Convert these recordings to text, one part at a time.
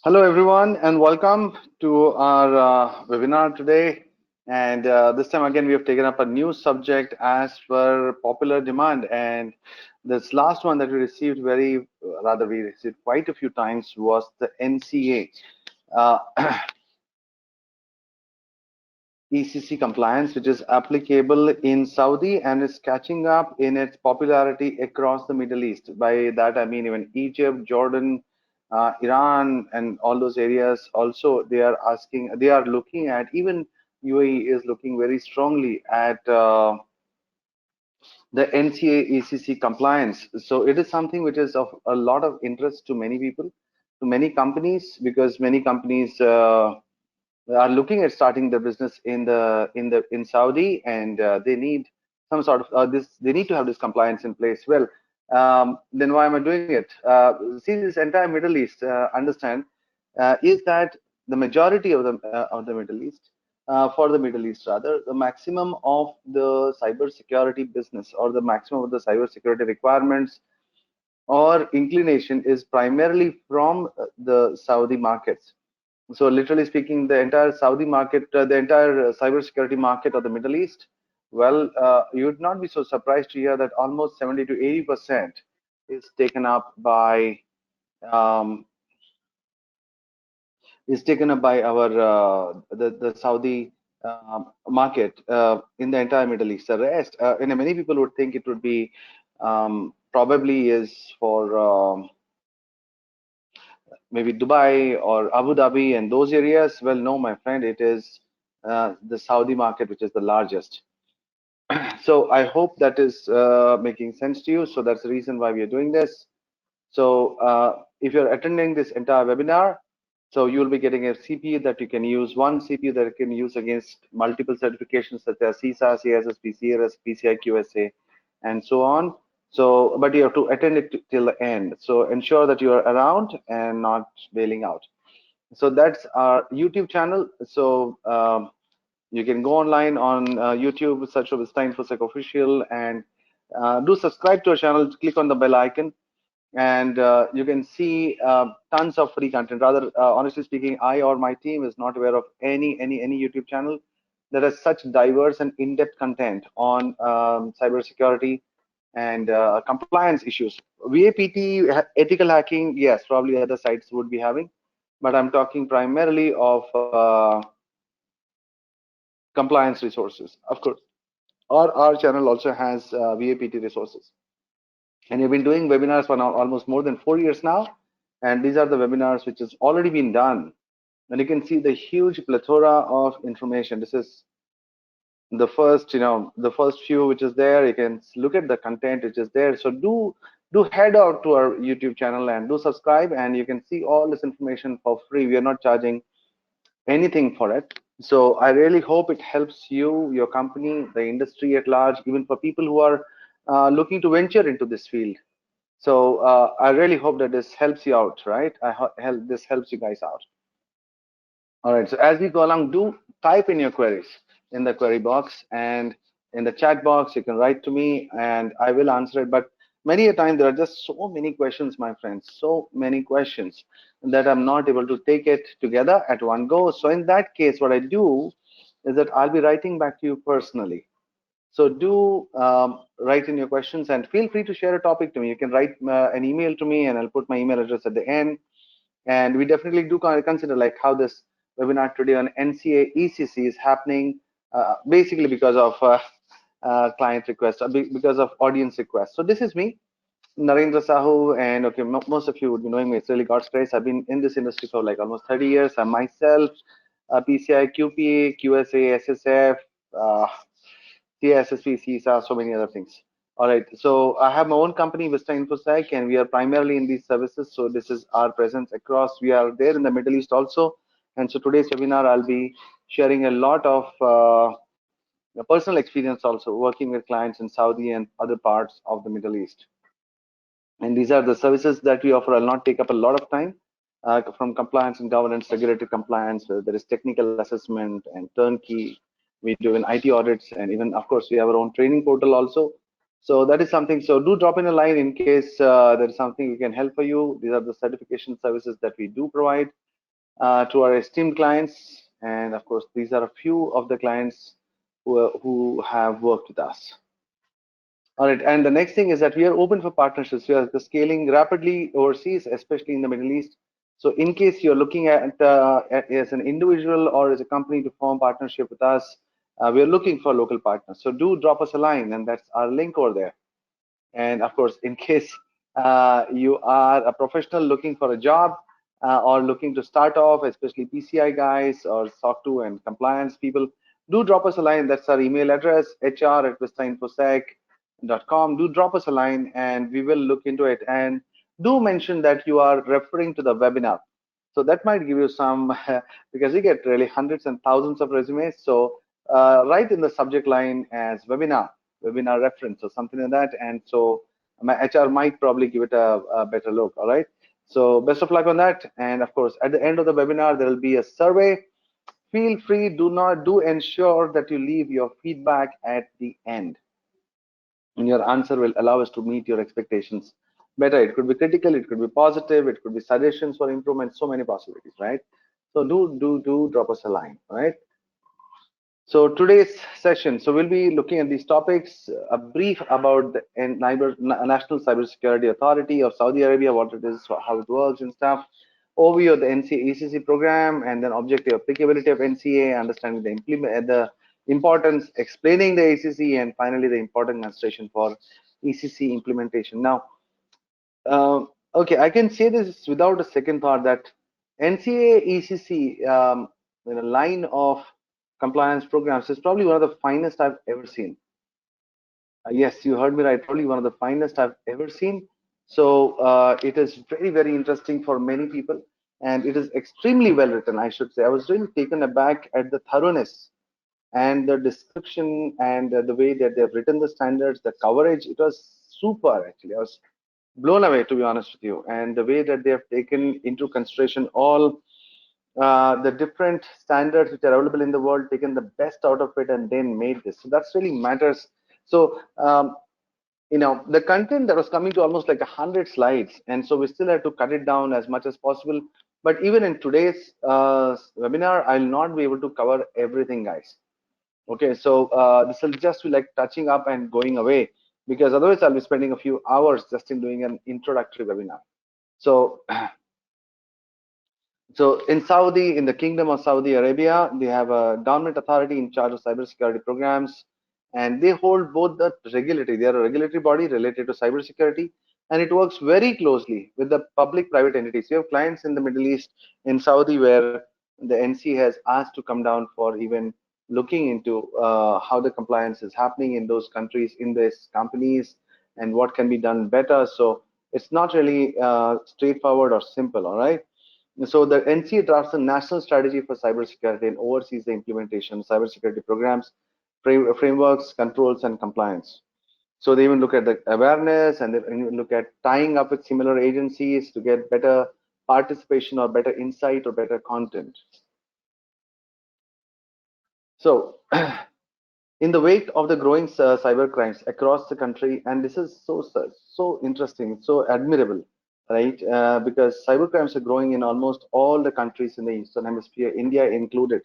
Hello, everyone, and welcome to our webinar today. And this time again, we have taken up a new subject as per popular demand. And this last one that we received we received quite a few times was the NCA ECC compliance, which is applicable in Saudi and is catching up in its popularity across the Middle East. By that, I mean even Egypt, Jordan, Iran, and all those areas. Also, they are looking at, even UAE is looking very strongly at the NCA ECC compliance. So it is something which is of a lot of interest to many people, to many companies, because many companies are looking at starting their business in Saudi, and they need some sort of this. They need to have this compliance in place. Well, then why am I doing it? See, this entire Middle East, understand, is that the majority of the Middle East, for the Middle East rather, the maximum of the cybersecurity business or the maximum of the cybersecurity requirements or inclination is primarily from the Saudi markets. So literally speaking, the entire Saudi market, the entire cybersecurity market of the Middle East, well, you would not be so surprised to hear that almost 70 to 80% is taken up by um, our the Saudi market in the entire Middle East. The rest, many people would think it would be probably is for maybe Dubai or Abu Dhabi and those areas. Well, no, my friend, it is the Saudi market which is the largest. So I hope that is making sense to you. So that's the reason why we are doing this. So if you're attending this entire webinar, so you'll be getting a CPU that you can use, one CPU that you can use against multiple certifications such as CISA, CSSP, CRS, PCI QSA, and so on. So, but you have to attend it till the end. So ensure that you are around and not bailing out. So that's our YouTube channel. So you can go online on YouTube, search for VISTA InfoSec Official, and do subscribe to our channel. Click on the bell icon, and you can see tons of free content. Rather, honestly speaking, I or my team is not aware of any YouTube channel that has such diverse and in-depth content on cybersecurity and compliance issues. VAPT, ethical hacking, yes, probably other sites would be having, but I'm talking primarily of compliance resources, of course. Our channel also has VAPT resources. And we've been doing webinars for now almost more than 4 years now. And these are the webinars which has already been done. And you can see the huge plethora of information. This is the first, the first few which is there. You can look at the content which is there. So do head out to our YouTube channel and do subscribe, and you can see all this information for free. We are not charging anything for it. So I really hope it helps you, your company, the industry at large, even for people who are looking to venture into this field. So I really hope that this helps you out, right? This helps you guys out. All right. So as we go along, do type in your queries in the query box, and in the chat box. You can write to me, and I will answer it. But many a time there are just so many questions, my friends, so many questions that I'm not able to take it together at one go. So in that case, what I do is that I'll be writing back to you personally. So do write in your questions, and feel free to share a topic to me. You can write an email to me, and I'll put my email address at the end. And we definitely do consider like how this webinar today on NCA ECC is happening, basically because of client requests, because of audience requests. So this is me, Narendra Sahu, and okay, most of you would be knowing me. It's really God's grace. I've been in this industry for like almost 30 years. I'm myself, PCI, QPA, QSA, SSF, uh, CSSP, CISA, so many other things. All right, so I have my own company, VISTA InfoSec, and we are primarily in these services. So this is our presence across. We are there in the Middle East also. And so today's webinar, I'll be sharing a lot of personal experience also working with clients in Saudi and other parts of the Middle East. And these are the services that we offer. I'll not take up a lot of time. From compliance and governance, regulatory compliance, there is technical assessment and turnkey. We do in IT audits, and even, of course, we have our own training portal also. So that is something. So do drop in a line in case there is something we can help for you. These are the certification services that we do provide. to our esteemed clients. And of course, these are a few of the clients who have worked with us. All right, and the next thing is that we are open for partnerships. We are scaling rapidly overseas, especially in the Middle East. So in case you're looking at as an individual or as a company to form partnership with us, we are looking for local partners. So do drop us a line, and that's our link over there. And of course, in case you are a professional looking for a job or looking to start off, especially PCI guys or SOC 2 and compliance people, do drop us a line. That's our email address, hr@vistainfosec.com. Do drop us a line and we will look into it. And do mention that you are referring to the webinar. So that might give you some, because we get really hundreds and thousands of resumes. So write in the subject line as webinar reference or something like that. And so my HR might probably give it a better look. All right. So best of luck on that. And of course, at the end of the webinar, there will be a survey. Feel free, do ensure that you leave your feedback at the end. And your answer will allow us to meet your expectations better. It could be critical, it could be positive, it could be suggestions for improvement, so many possibilities, right? So do drop us a line, right? So today's session, so we'll be looking at these topics, a brief about the National Cybersecurity Authority of Saudi Arabia, what it is, how it works and stuff, overview of the NCA ECC program, and then objective applicability of NCA, understanding the importance, explaining the ECC, and finally the important administration for ECC implementation. Now, okay, I can say this without a second thought that NCA ECC, line of compliance programs is probably one of the finest I've ever seen. Yes, you heard me right, probably one of the finest I've ever seen. So it is very, very interesting for many people, and it is extremely well written, I should say. I was really taken aback at the thoroughness and the description and the way that they've written the standards, the coverage. It was super, actually. I was blown away, to be honest with you, and the way that they have taken into consideration all the different standards which are available in the world, taken the best out of it, and then made this. So that's really matters. So the content that was coming to almost like 100 slides, and so we still had to cut it down as much as possible. But even in today's webinar, I'll not be able to cover everything, guys. Okay, so this will just be like touching up and going away, because otherwise I'll be spending a few hours just in doing an introductory webinar. So in Saudi, in the Kingdom of Saudi Arabia, they have a government authority in charge of cybersecurity programs, and they hold both the regulatory. They are a regulatory body related to cybersecurity, and it works very closely with the public-private entities. We have clients in the Middle East, in Saudi, where the NC has asked to come down for even looking into how the compliance is happening in those countries, in these companies, and what can be done better. So it's not really straightforward or simple, all right? So the NCA drafts a national strategy for cybersecurity and oversees the implementation of cybersecurity programs, frameworks, controls, and compliance. So they even look at the awareness, and they even look at tying up with similar agencies to get better participation or better insight or better content. So in the wake of the growing cybercrimes across the country, and this is so interesting, so admirable, right? Because cybercrimes are growing in almost all the countries in the Eastern Hemisphere, India included.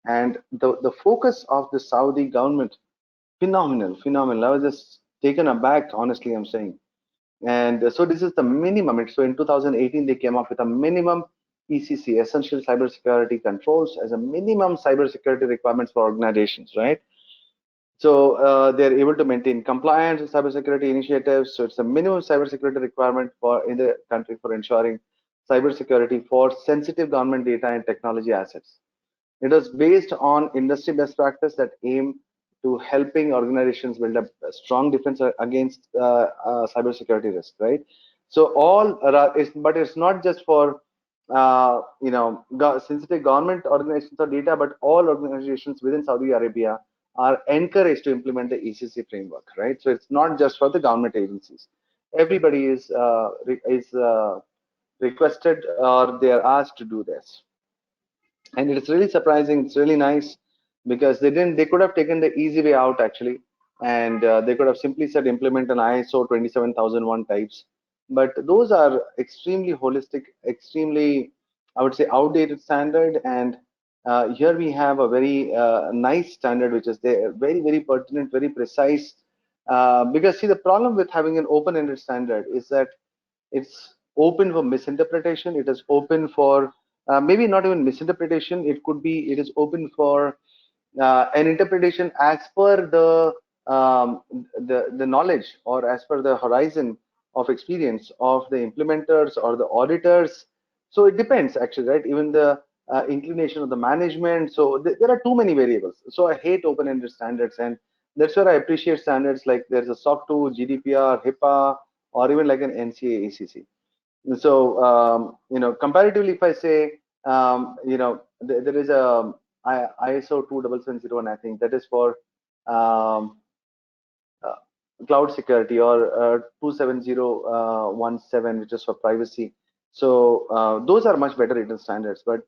And the focus of the Saudi government, phenomenal. I was just taken aback, honestly, I'm saying. And so this is the minimum. So in 2018, they came up with a minimum ECC, Essential Cybersecurity Controls, as a minimum cybersecurity requirements for organizations, right? So they're able to maintain compliance with cybersecurity initiatives. So it's a minimum cybersecurity requirement in the country for ensuring cybersecurity for sensitive government data and technology assets. It was based on industry best practice that aim to helping organizations build up a strong defense against cybersecurity risk, right? So but it's not just for sensitive government organizations or data, but all organizations within Saudi Arabia are encouraged to implement the ECC framework, right? So it's not just for the government agencies. Everybody is requested, or they are asked to do this. And it's really surprising. It's really nice, because they could have taken the easy way out, actually, and they could have simply said implement an ISO 27001 types. But those are extremely holistic, extremely I would say, outdated standard, and here we have a very nice standard, which is there, very, very pertinent, very precise. Because see, the problem with having an open-ended standard is that it's open for misinterpretation. It is open for maybe not even misinterpretation. It is open for an interpretation as per the knowledge, or as per the horizon of experience of the implementers or the auditors. So it depends, actually, right? Even the inclination of the management. So there are too many variables. So I hate open-ended standards, and that's where I appreciate standards like there's a SOC 2, GDPR, HIPAA, or even like an NCA ECC. So comparatively, if I say, there is a ISO 27701, I think that is for um, uh, cloud security, or 27017, which is for privacy. So those are much better written standards, but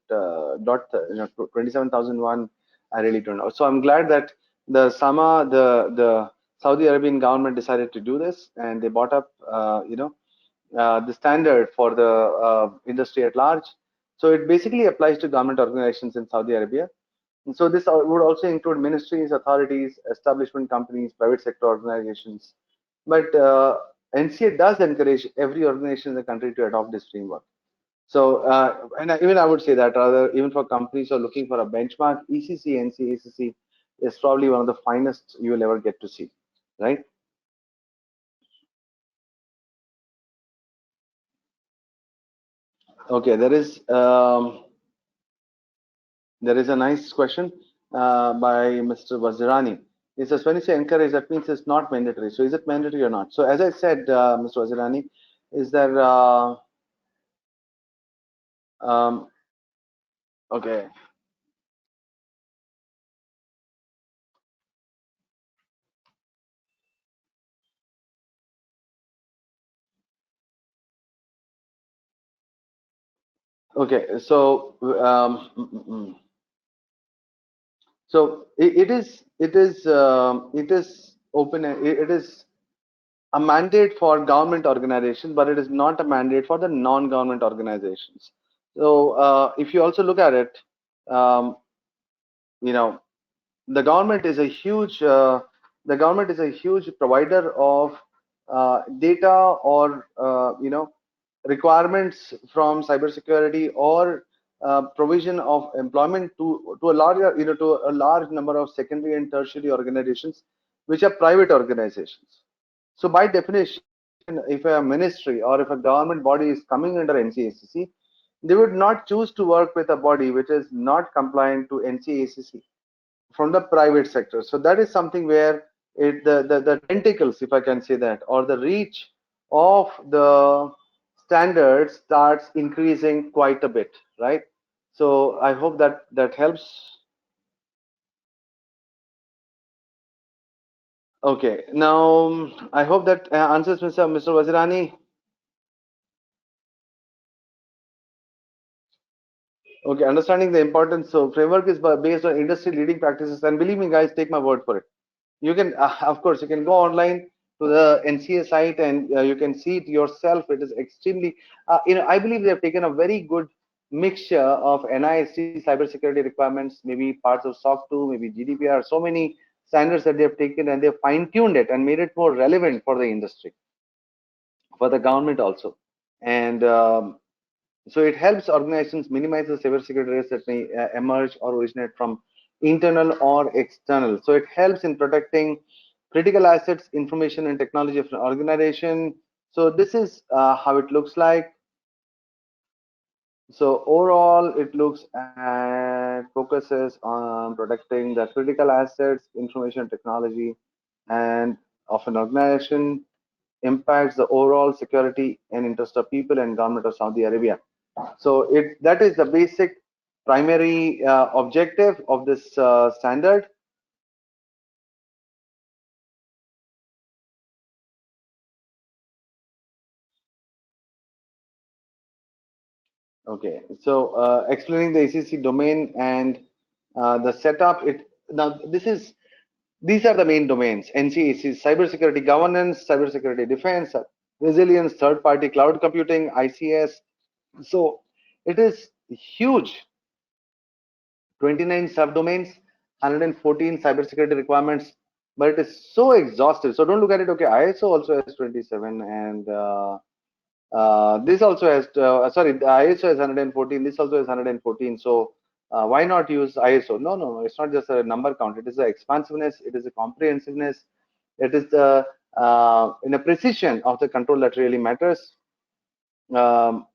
dot 27001, I really don't know. So I'm glad that the Saudi Arabian government decided to do this, and they brought up the standard for the industry at large. So it basically applies to government organizations in Saudi Arabia. And so this would also include ministries, authorities, establishment companies, private sector organizations. But NCA does encourage every organization in the country to adopt this framework. So, even I would say that rather, even for companies who are looking for a benchmark, ECC, NCA, ECC is probably one of the finest you will ever get to see, right? Okay, there is a nice question by Mr. Wazirani. He says, when you say encourage, that means it's not mandatory. So is it mandatory or not? So as I said, Mr. Wazirani, is there, um, okay, okay. So, so it is open, it is a mandate for government organizations, but it is not a mandate for the non-government organizations. So if you also look at it, um, you know, the government is a huge provider of data, or requirements from cybersecurity, or provision of employment to a larger to a large number of secondary and tertiary organizations, which are private organizations. So by definition, if a ministry or if a government body is coming under NCACC, they would not choose to work with a body which is not compliant to NCACC from the private sector. So that is something where the tentacles, if I can say that, or the reach of the standards starts increasing quite a bit, right? So I hope that that helps. Okay, now I hope that answers Mr. Wazirani. Okay, understanding the importance. So framework is based on industry leading practices, and believe me, guys, take my word for it. You can, of course, you can go online to the NCA site, and you can see it yourself. It is extremely, I believe they have taken a very good mixture of NIST cybersecurity requirements, maybe parts of SOC 2, maybe GDPR, so many standards that they have taken, and they have fine-tuned it and made it more relevant for the industry, for the government also. And so it helps organizations minimize the cybersecurity risks that may emerge or originate from internal or external. So it helps in protecting critical assets, information, and technology of an organization. So this is how it looks like. So overall, it looks at focuses on protecting the critical assets, information, technology, and of an organization, impacts the overall security and interest of people and government of Saudi Arabia. So that is the basic primary objective of this standard. Okay, so explaining the ECC domain and the setup. These are the main domains: NCEC, cybersecurity governance, cybersecurity defense, resilience, third-party cloud computing, ICS. So it is huge, 29 subdomains, 114 cybersecurity requirements, but it is so exhaustive. So don't look at it. Okay, ISO also has 27, and this also has sorry, the ISO has 114. This also has 114. So why not use ISO? No, no, no. It's not just a number count. It is the expansiveness. It is the comprehensiveness. It is the in a precision of the control that really matters. Um,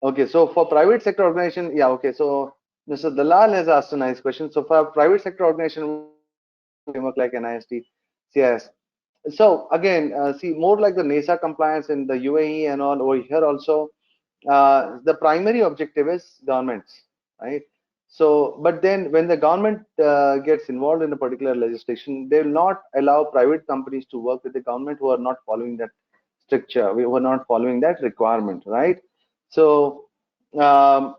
okay, so for private sector organization, yeah. Okay, so Mr. Dalal has asked a nice question. So for a private sector organization, framework like NIST, CIS. So again, see, more like the NASA compliance in the UAE and all over here also, the primary objective is governments, right? So, but then when the government gets involved in a particular legislation, they will not allow private companies to work with the government who are not following that stricture, we were not following that requirement, right? So, um,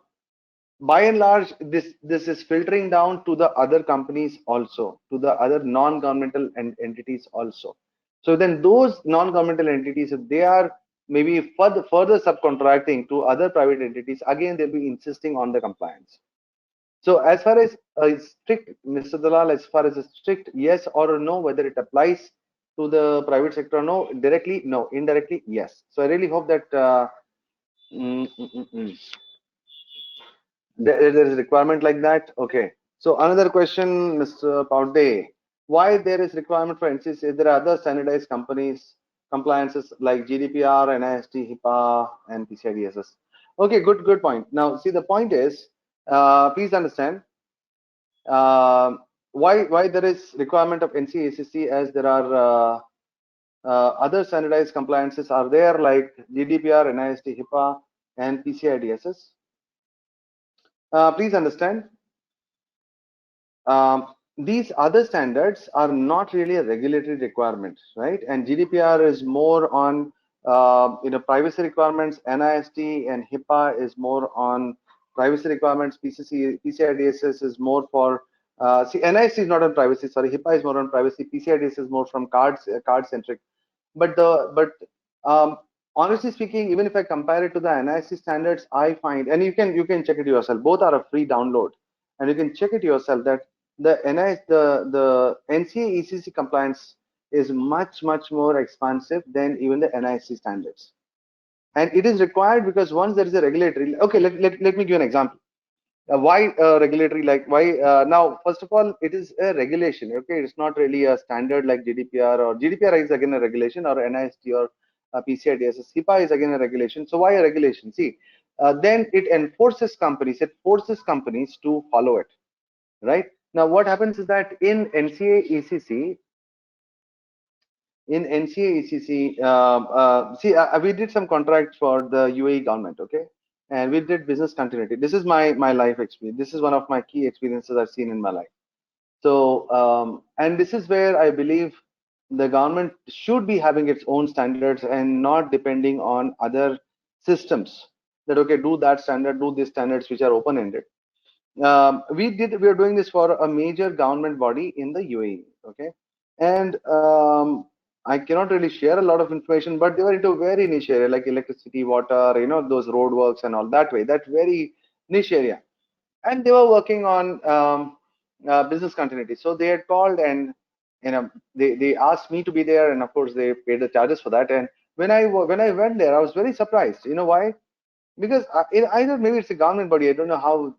by and large, this is filtering down to the other companies also, to the other non-governmental entities also. So then those non-governmental entities, if they are maybe further subcontracting to other private entities, again they'll be insisting on the compliance. So as far as strict, Mr. Dalal, as far as a strict yes or no, whether it applies to the private sector or no, directly no, indirectly yes. So I really hope that mm, mm, mm, mm. There is requirement like that. Okay. So another question, Mr. Paude, why there is requirement for NCC? There are other standardized companies compliances like GDPR, NIST, HIPAA, and PCI DSS. Okay, good point. Now, see, the point is, please understand why there is requirement of NCA ECC, as there are other standardized compliances are there like GDPR, NIST, HIPAA, and PCI DSS. Please understand, these other standards are not really a regulatory requirement, right? And GDPR is more on privacy requirements. NIST and HIPAA is more on privacy requirements. PCI DSS is more for see, NIST is not on privacy. Sorry, HIPAA is more on privacy. PCI DSS is more from card centric. But honestly speaking, even if I compare it to the NIST standards, I find, and you can check it yourself. Both are a free download, and you can check it yourself that the NCA ECC compliance is much more expansive than even the NIST standards, and it is required because once there is a regulatory. Okay, let me give you an example. Why regulatory, like why now first of all it is a regulation. Okay, it's not really a standard like GDPR, or GDPR is again a regulation, or NIST, or PCI DSS. HIPAA is again a regulation. So why a regulation? See, then it forces companies to follow it, right? Now what happens is that in NCA ECC, see, we did some contracts for the UAE government, okay, and we did business continuity. This is my life experience. This is one of my key experiences I've seen in my life. So, and this is where I believe the government should be having its own standards and not depending on other systems. That okay, do that standard, do these standards which are open-ended. We are doing this for a major government body in the UAE, okay, and I cannot really share a lot of information, but they were into very niche area like electricity, water, those road works and all that way, that very niche area, and they were working on business continuity. So they had called, and they asked me to be there, and of course they paid the charges for that. And when I went there, I was very surprised. You know why? Because either maybe it's a government body, I don't know how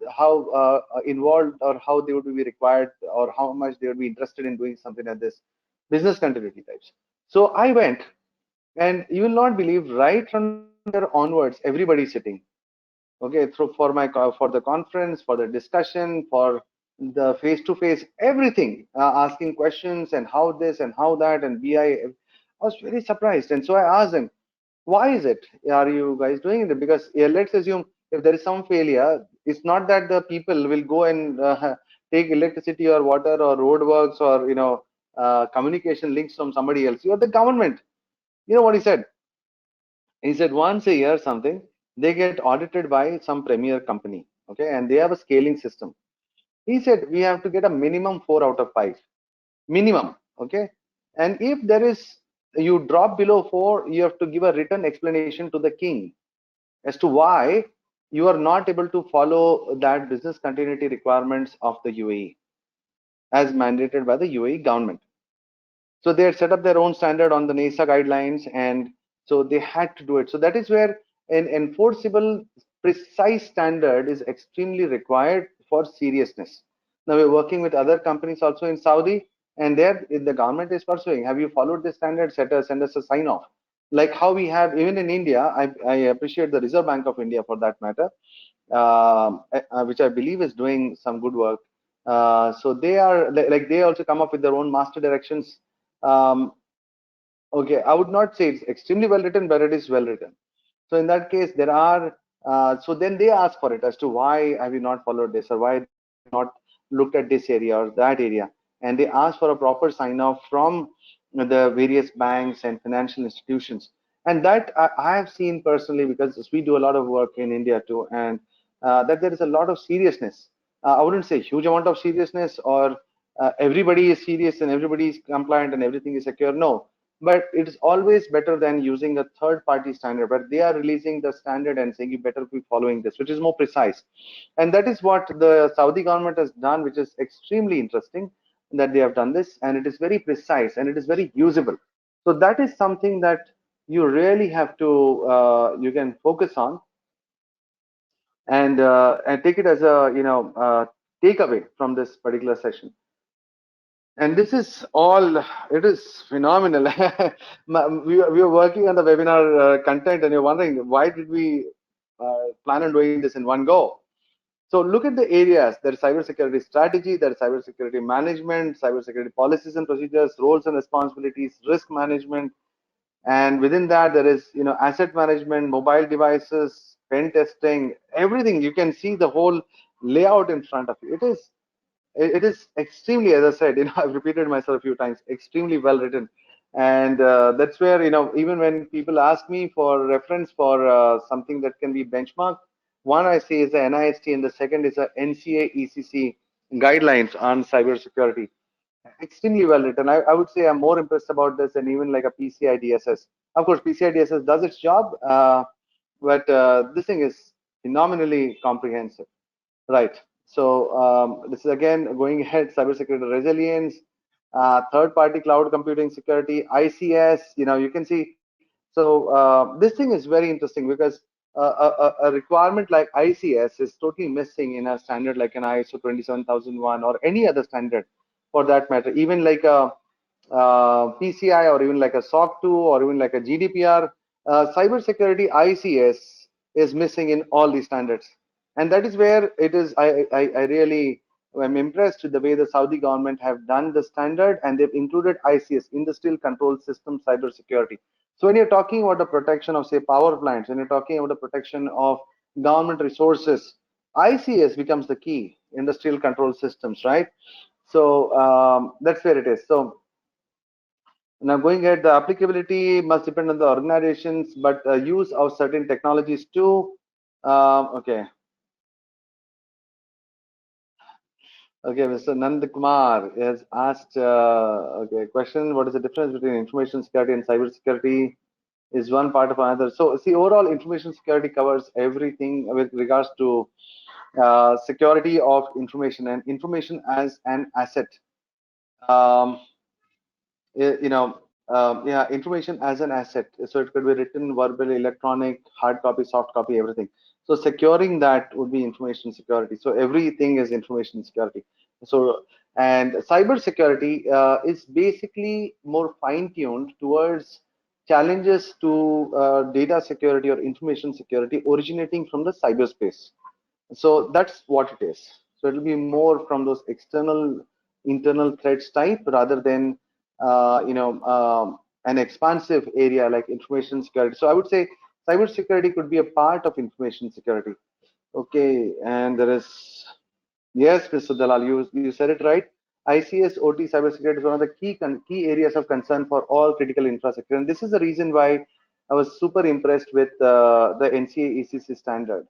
involved or how they would be required or how much they would be interested in doing something like this business continuity types. So I went, and you will not believe, right from there onwards everybody's sitting, okay, through for the conference, for the discussion, for the face-to-face, everything, asking questions and how this and how that, and I was very surprised. And so I asked them, why is it are you guys doing it? Because yeah, let's assume if there is some failure, it's not that the people will go and take electricity or water or road works or communication links from somebody else. You are the government. You know what he said? He said once a year something, they get audited by some premier company, okay, and they have a scaling system. He said we have to get a minimum 4 out of 5 minimum, okay, and if there is, you drop below 4, you have to give a written explanation to the king as to why you are not able to follow that business continuity requirements of the UAE as mandated by the UAE government. So they had set up their own standard on the NASA guidelines, and so they had to do it. So that is where an enforceable, precise standard is extremely required for seriousness. Now we're working with other companies also in Saudi, and there the government is pursuing. Have you followed this standard? Send us a sign off. Like how we have even in India, I appreciate the Reserve Bank of India for that matter, which I believe is doing some good work. So they are like they also come up with their own master directions. um, okay, I would not say it's extremely well written, but it is well written. So in that case, there are so then they ask for it as to why have you not followed this, or why have you not looked at this area or that area, and they ask for a proper sign off from the various banks and financial institutions. And that I have seen personally, because we do a lot of work in India too, and that there is a lot of seriousness. I wouldn't say huge amount of seriousness, or everybody is serious and everybody is compliant and everything is secure. No, but it is always better than using a third party standard, but they are releasing the standard and saying you better be following this, which is more precise. And that is what the Saudi government has done, which is extremely interesting, that they have done this, and it is very precise and it is very usable. So that is something that you really have to you can focus on, and take it as a takeaway from this particular session. And this is all, it is phenomenal. We were working on the webinar content, and you're wondering why did we plan on doing this in one go. So look at the areas. There is cybersecurity strategy, there is cybersecurity management, cybersecurity policies and procedures, roles and responsibilities, risk management, and within that there is asset management, mobile devices, pen testing, everything. You can see the whole layout in front of you. It is extremely, as I said, I've repeated myself a few times, extremely well written. And that's where, even when people ask me for reference for something that can be benchmarked, one I say is the NIST, and the second is the NCA ECC guidelines on cybersecurity. Extremely well written. I would say I'm more impressed about this than even like a PCI DSS. Of course, PCI DSS does its job, but this thing is phenomenally comprehensive. Right. So this is again going ahead, cybersecurity resilience, third-party cloud computing security, ICS. You can see. So this thing is very interesting, because a requirement like ICS is totally missing in a standard like an ISO 27001 or any other standard for that matter. Even like a PCI, or even like a SOC 2, or even like a GDPR, cybersecurity ICS is missing in all these standards. And that is where it is. I really am impressed with the way the Saudi government have done the standard, and they've included ICS, Industrial Control System Cybersecurity. So when you're talking about the protection of, say, power plants, when you're talking about the protection of government resources, ICS becomes the key, industrial control systems, right? So that's where it is. So now going ahead, the applicability must depend on the organizations, but use of certain technologies too. Okay. Okay, Mr. Nand Kumar has asked, okay, question, what is the difference between information security and cyber security? Is one part of another? So see, overall information security covers everything with regards to security of information and information as an asset. Um, yeah, information as an asset. So it could be written, verbal, electronic, hard copy, soft copy, everything. So securing that would be information security. So everything is information security. So, and cyber security is basically more fine-tuned towards challenges to data security or information security originating from the cyberspace. So that's what it is. So it'll be more from those external, internal threats type, rather than an expansive area like information security. So I would say cyber security could be a part of information security. Okay, and there is, yes, Mr. Dalal, you said it right. ICS OT cybersecurity is one of the key areas of concern for all critical infrastructure, and this is the reason why I was super impressed with the NCA ECC standard.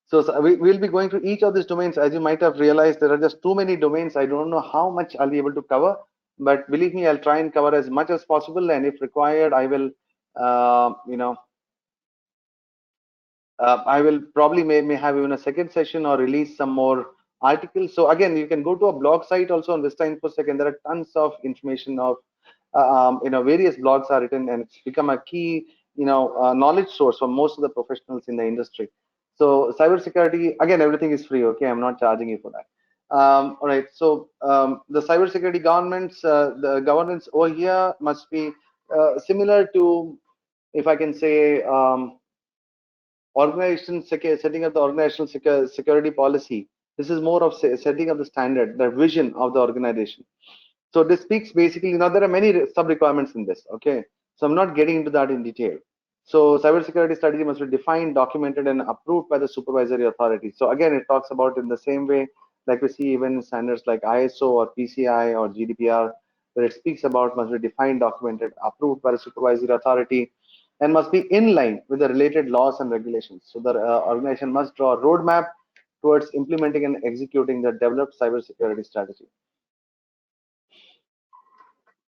So we'll be going through each of these domains. As you might have realized, there are just too many domains. I don't know how much I'll be able to cover, but believe me, I'll try and cover as much as possible. And if required, I will You know, I will probably may have even a second session or release some more articles. So again, you can go to a blog site also on Vista InfoSec, and there are tons of information of various blogs are written, and it's become a key knowledge source for most of the professionals in the industry. So cybersecurity, again, everything is free. Okay, I'm not charging you for that. All right. So the cybersecurity governments, the governance over here must be similar to, if I can say. Setting up the organizational security policy. This is more of setting up the standard, the vision of the organization. So this speaks basically, there are many sub requirements in this. Okay, so I'm not getting into that in detail. So cybersecurity strategy must be defined, documented, and approved by the supervisory authority. So again, it talks about in the same way like we see even in standards like ISO or PCI or GDPR, where it speaks about must be defined, documented, approved by the supervisory authority, and must be in line with the related laws and regulations. So the organization must draw a roadmap towards implementing and executing the developed cybersecurity strategy.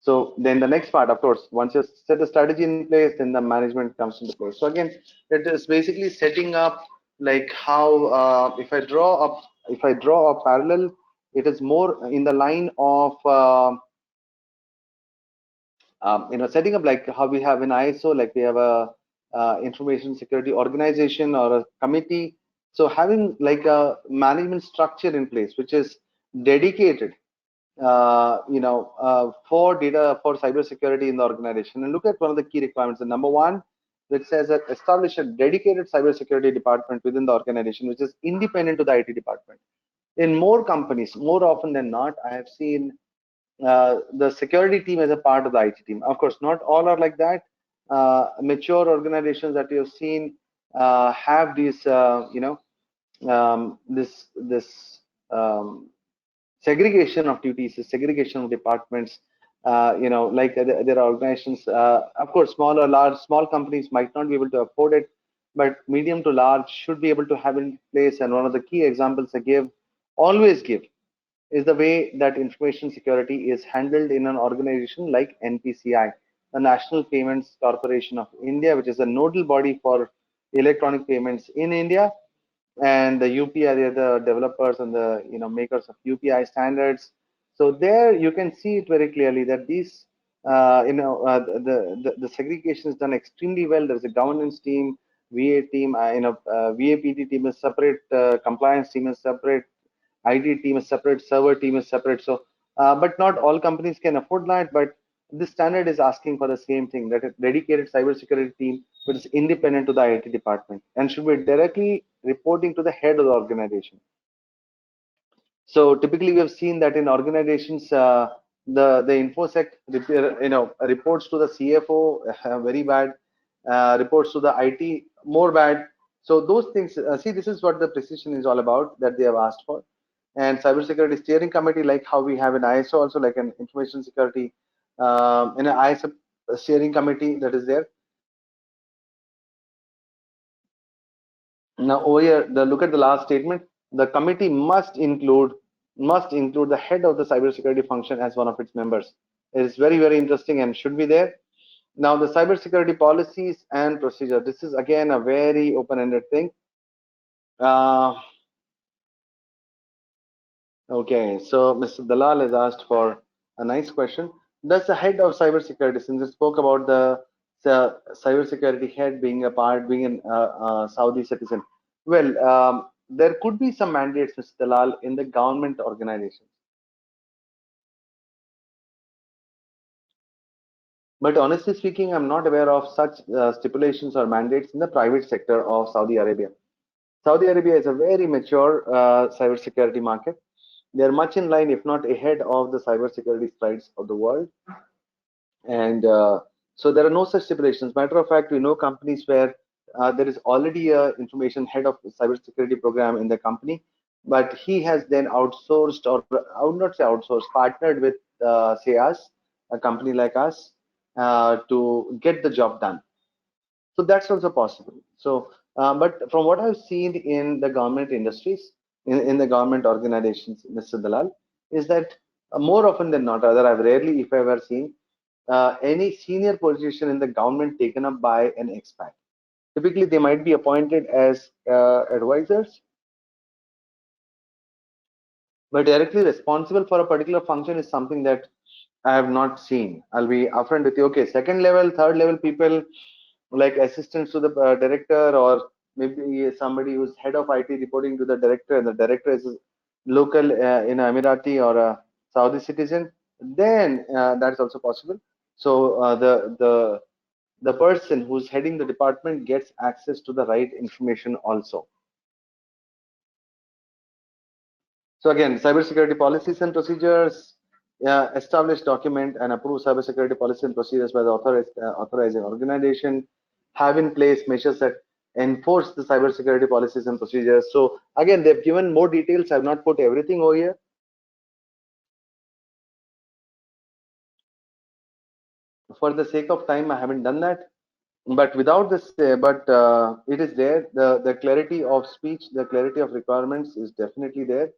So then the next part, of course, once you set the strategy in place, then the management comes into place. So again, it is basically setting up like how if I draw a parallel, it is more in the line of setting up like how we have in ISO, like we have a information security organization or a committee. So having like a management structure in place, which is dedicated for data for cybersecurity in the organization. And look at one of the key requirements. The number one, which says that establish a dedicated cybersecurity department within the organization, which is independent to the IT department. In more companies, more often than not, I have seen the security team as a part of the IT team. Of course, not all are like that. Mature organizations that you have seen have these, this segregation of duties, segregation of departments. Like there are organizations. Of course, small companies might not be able to afford it, but medium to large should be able to have it in place. And one of the key examples I always give, is the way that information security is handled in an organization like NPCI, the National Payments Corporation of India, which is a nodal body for electronic payments in India. And the UPI, they are the developers and the makers of UPI standards. So there you can see it very clearly that these the segregation is done extremely well. There's a governance team, VA team, VAPT team is separate, compliance team is separate, IT team is separate, server team is separate. So, but not all companies can afford that. But this standard is asking for the same thing, that a dedicated cybersecurity team which is independent to the IT department and should be directly reporting to the head of the organization. So typically we have seen that in organizations, the InfoSec reports to the CFO, very bad, reports to the IT, more bad. So those things, see, this is what the precision is all about that they have asked for. And cybersecurity steering committee, like how we have in ISO, also like an information security in an ISO steering committee that is there. Now over here, look at the last statement. The committee must include the head of the cybersecurity function as one of its members. It is very, very interesting and should be there. Now the cybersecurity policies and procedure. This is again a very open-ended thing. Okay, so Mr. Dalal has asked for a nice question. Does the head of cybersecurity, since we spoke about the cybersecurity head being a Saudi citizen, well, there could be some mandates, Mr. Dalal, in the government organizations. But honestly speaking, I'm not aware of such stipulations or mandates in the private sector of Saudi Arabia. Saudi Arabia is a very mature cybersecurity market. They are much in line, if not ahead, of the cybersecurity strides of the world. And so there are no such stipulations. Matter of fact, we know companies where there is already a information head of the cybersecurity program in the company, but he has then outsourced, or I would not say outsourced, partnered with say us, a company like us, to get the job done. So that's also possible. So, but from what I've seen in the government industries, in the government organizations, Mr. Dalal, is that more often than not, rather I've rarely, if ever, seen any senior position in the government taken up by an expat. Typically, they might be appointed as advisors, but directly responsible for a particular function is something that I have not seen. I'll be upfront with you. Okay, second level, third level people like assistants to the director, or maybe somebody who's head of IT reporting to the director, and the director is local in Emirati or a Saudi citizen. Then that's also possible. So the person who's heading the department gets access to the right information also. So again, cybersecurity policies and procedures, establish, document, and approve cybersecurity policies and procedures by the authorizing organization, have in place measures that enforce the cybersecurity policies and procedures. So again, they've given more details. I've not put everything over here. For the sake of time, I haven't done that. But without this, it is there. The clarity of speech, the clarity of requirements is definitely there.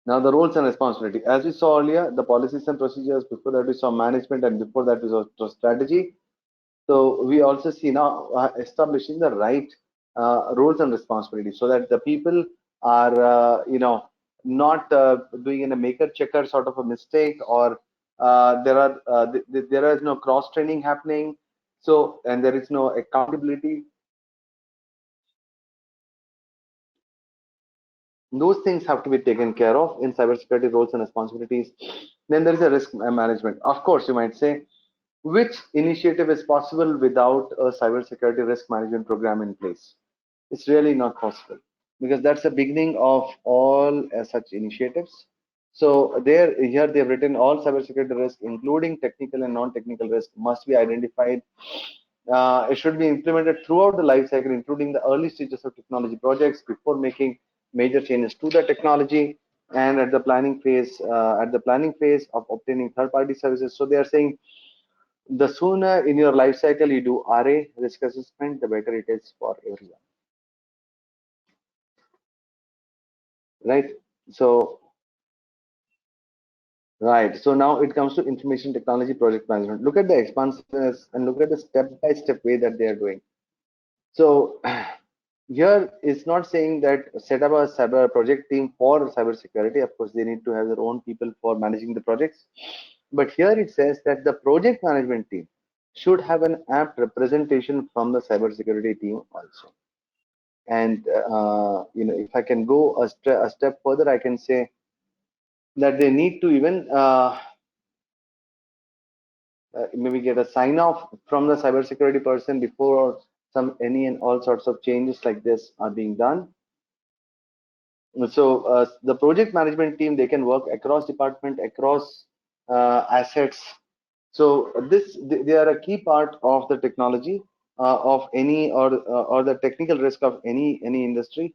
Now, the roles and responsibility. As we saw earlier, the policies and procedures, before that we saw management, and before that we saw strategy. So we also see now establishing the right roles and responsibilities, so that the people are, not doing in a maker checker sort of a mistake, or there is no cross training happening. So, and there is no accountability. Those things have to be taken care of in cybersecurity roles and responsibilities. Then there is a risk management. Of course, you might say, which initiative is possible without a cybersecurity risk management program in place? It's really not possible, because that's the beginning of all such initiatives. So here they've written all cybersecurity risk, including technical and non-technical risk, must be identified. It should be implemented throughout the life cycle, including the early stages of technology projects, before making major changes to the technology, and at the planning phase of obtaining third-party services. So they are saying the sooner in your life cycle you do RA, risk assessment, the better it is for everyone, right? So right. So now it comes to information technology project management. Look at the expansiveness and look at the step-by-step way that they are doing. So here it's not saying that set up a cyber project team for cybersecurity. Of course, they need to have their own people for managing the projects. But here it says that the project management team should have an apt representation from the cybersecurity team also. And if I can go a step further, I can say that they need to even maybe get a sign off from the cybersecurity person before any and all sorts of changes like this are being done. So the project management team, they can work across department, across assets. So they are a key part of the technology of any or the technical risk of any industry.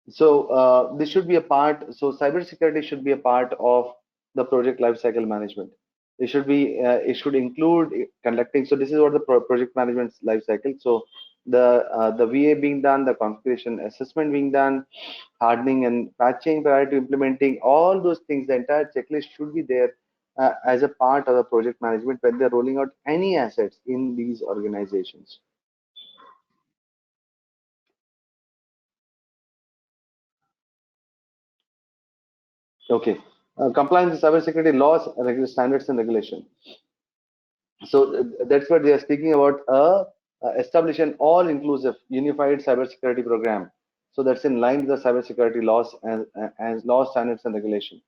So this should be a part. So cybersecurity should be a part of the project lifecycle management. It should include conducting. So this is what the project management lifecycle. So the VA being done, the configuration assessment being done, hardening and patching prior to implementing, all those things. The entire checklist should be there as a part of the project management when they're rolling out any assets in these organizations. Okay. Compliance with cybersecurity laws, standards, and regulation. So that's what they are speaking about. Establish an all-inclusive, unified cybersecurity program. So that's in line with the cybersecurity laws and law standards and regulation.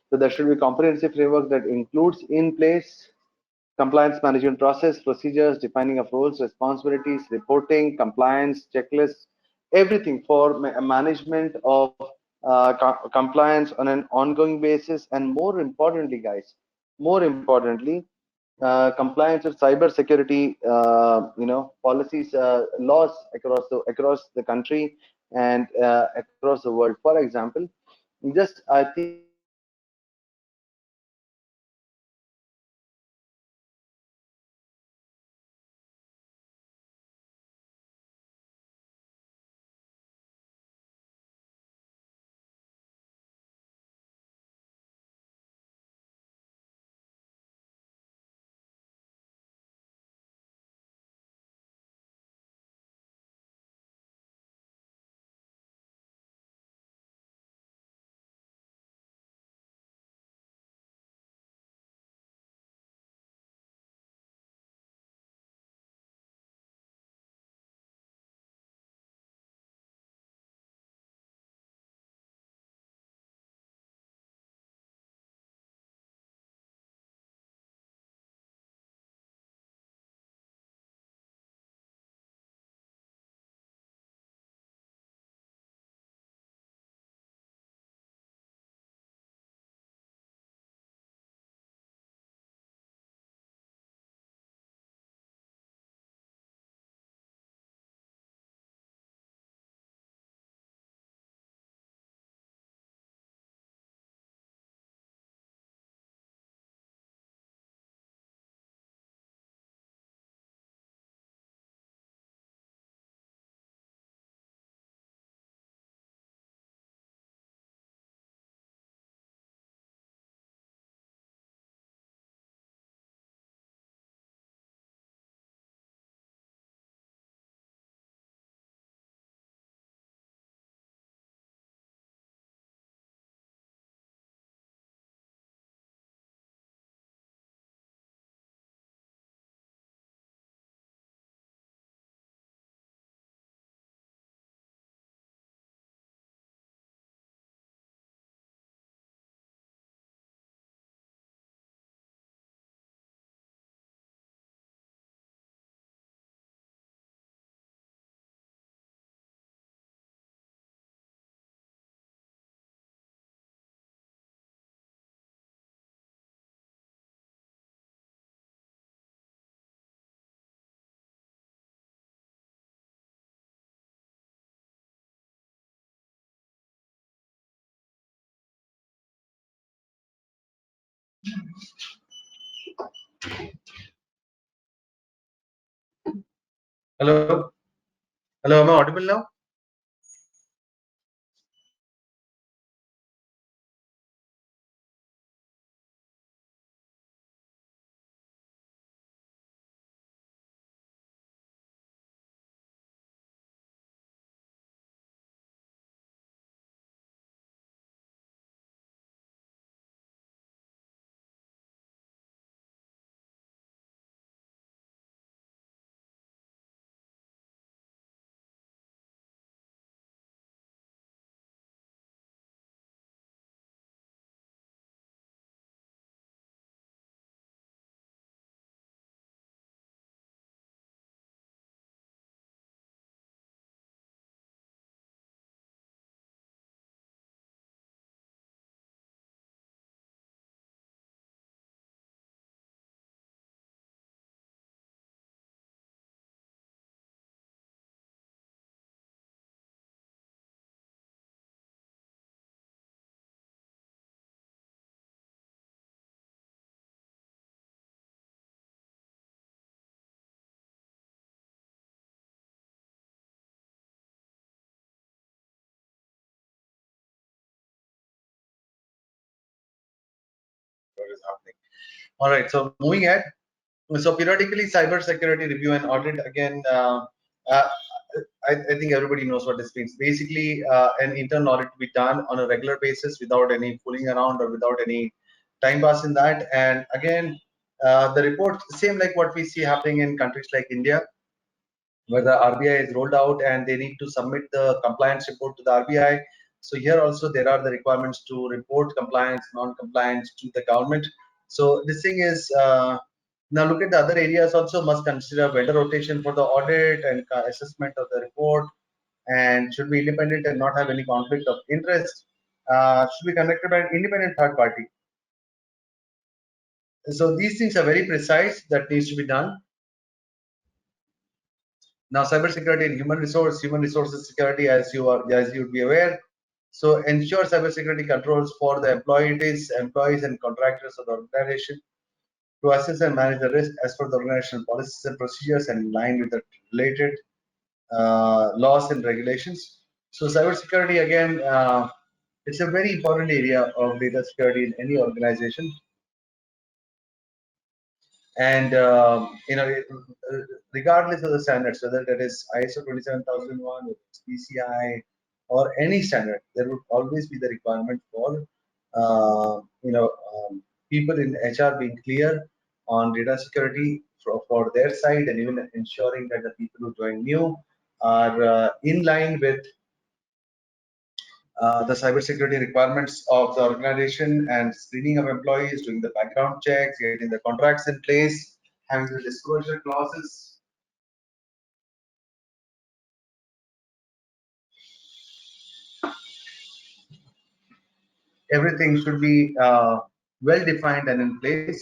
So there should be a comprehensive framework that includes in place compliance management process, procedures, defining of roles, responsibilities, reporting, compliance, checklists, everything for management of compliance on an ongoing basis. And more importantly, guys, more importantly, compliance with cyber security, policies, laws across the country and across the world. For example, just I think Hello, hello. Am I audible now? What is happening? All right. So moving ahead. So periodically, cybersecurity review and audit again. Uh, I think everybody knows what this means. Basically, an internal audit to be done on a regular basis without any fooling around or without any time pass in that. And again, the report same like what we see happening in countries like India, where the RBI is rolled out and they need to submit the compliance report to the RBI. So here also there are the requirements to report compliance, non-compliance to the government. So this thing is now look at the other areas also must consider vendor rotation for the audit and assessment of the report, and should be independent and not have any conflict of interest. Should be conducted by an independent third party. So these things are very precise that needs to be done. Now, cybersecurity and human resources security, as you would be aware. So, ensure cybersecurity controls for the employees and contractors of the organization to assess and manage the risk as per the organizational policies and procedures and in line with the related laws and regulations. So, cybersecurity again, it's a very important area of data security in any organization. And regardless of the standards, whether that is ISO 27001, PCI, or any standard, there would always be the requirement for people in HR being clear on data security for their side, and even ensuring that the people who join new are in line with the cybersecurity requirements of the organization and screening of employees, doing the background checks, getting the contracts in place, having the disclosure clauses. Everything should be well defined and in place.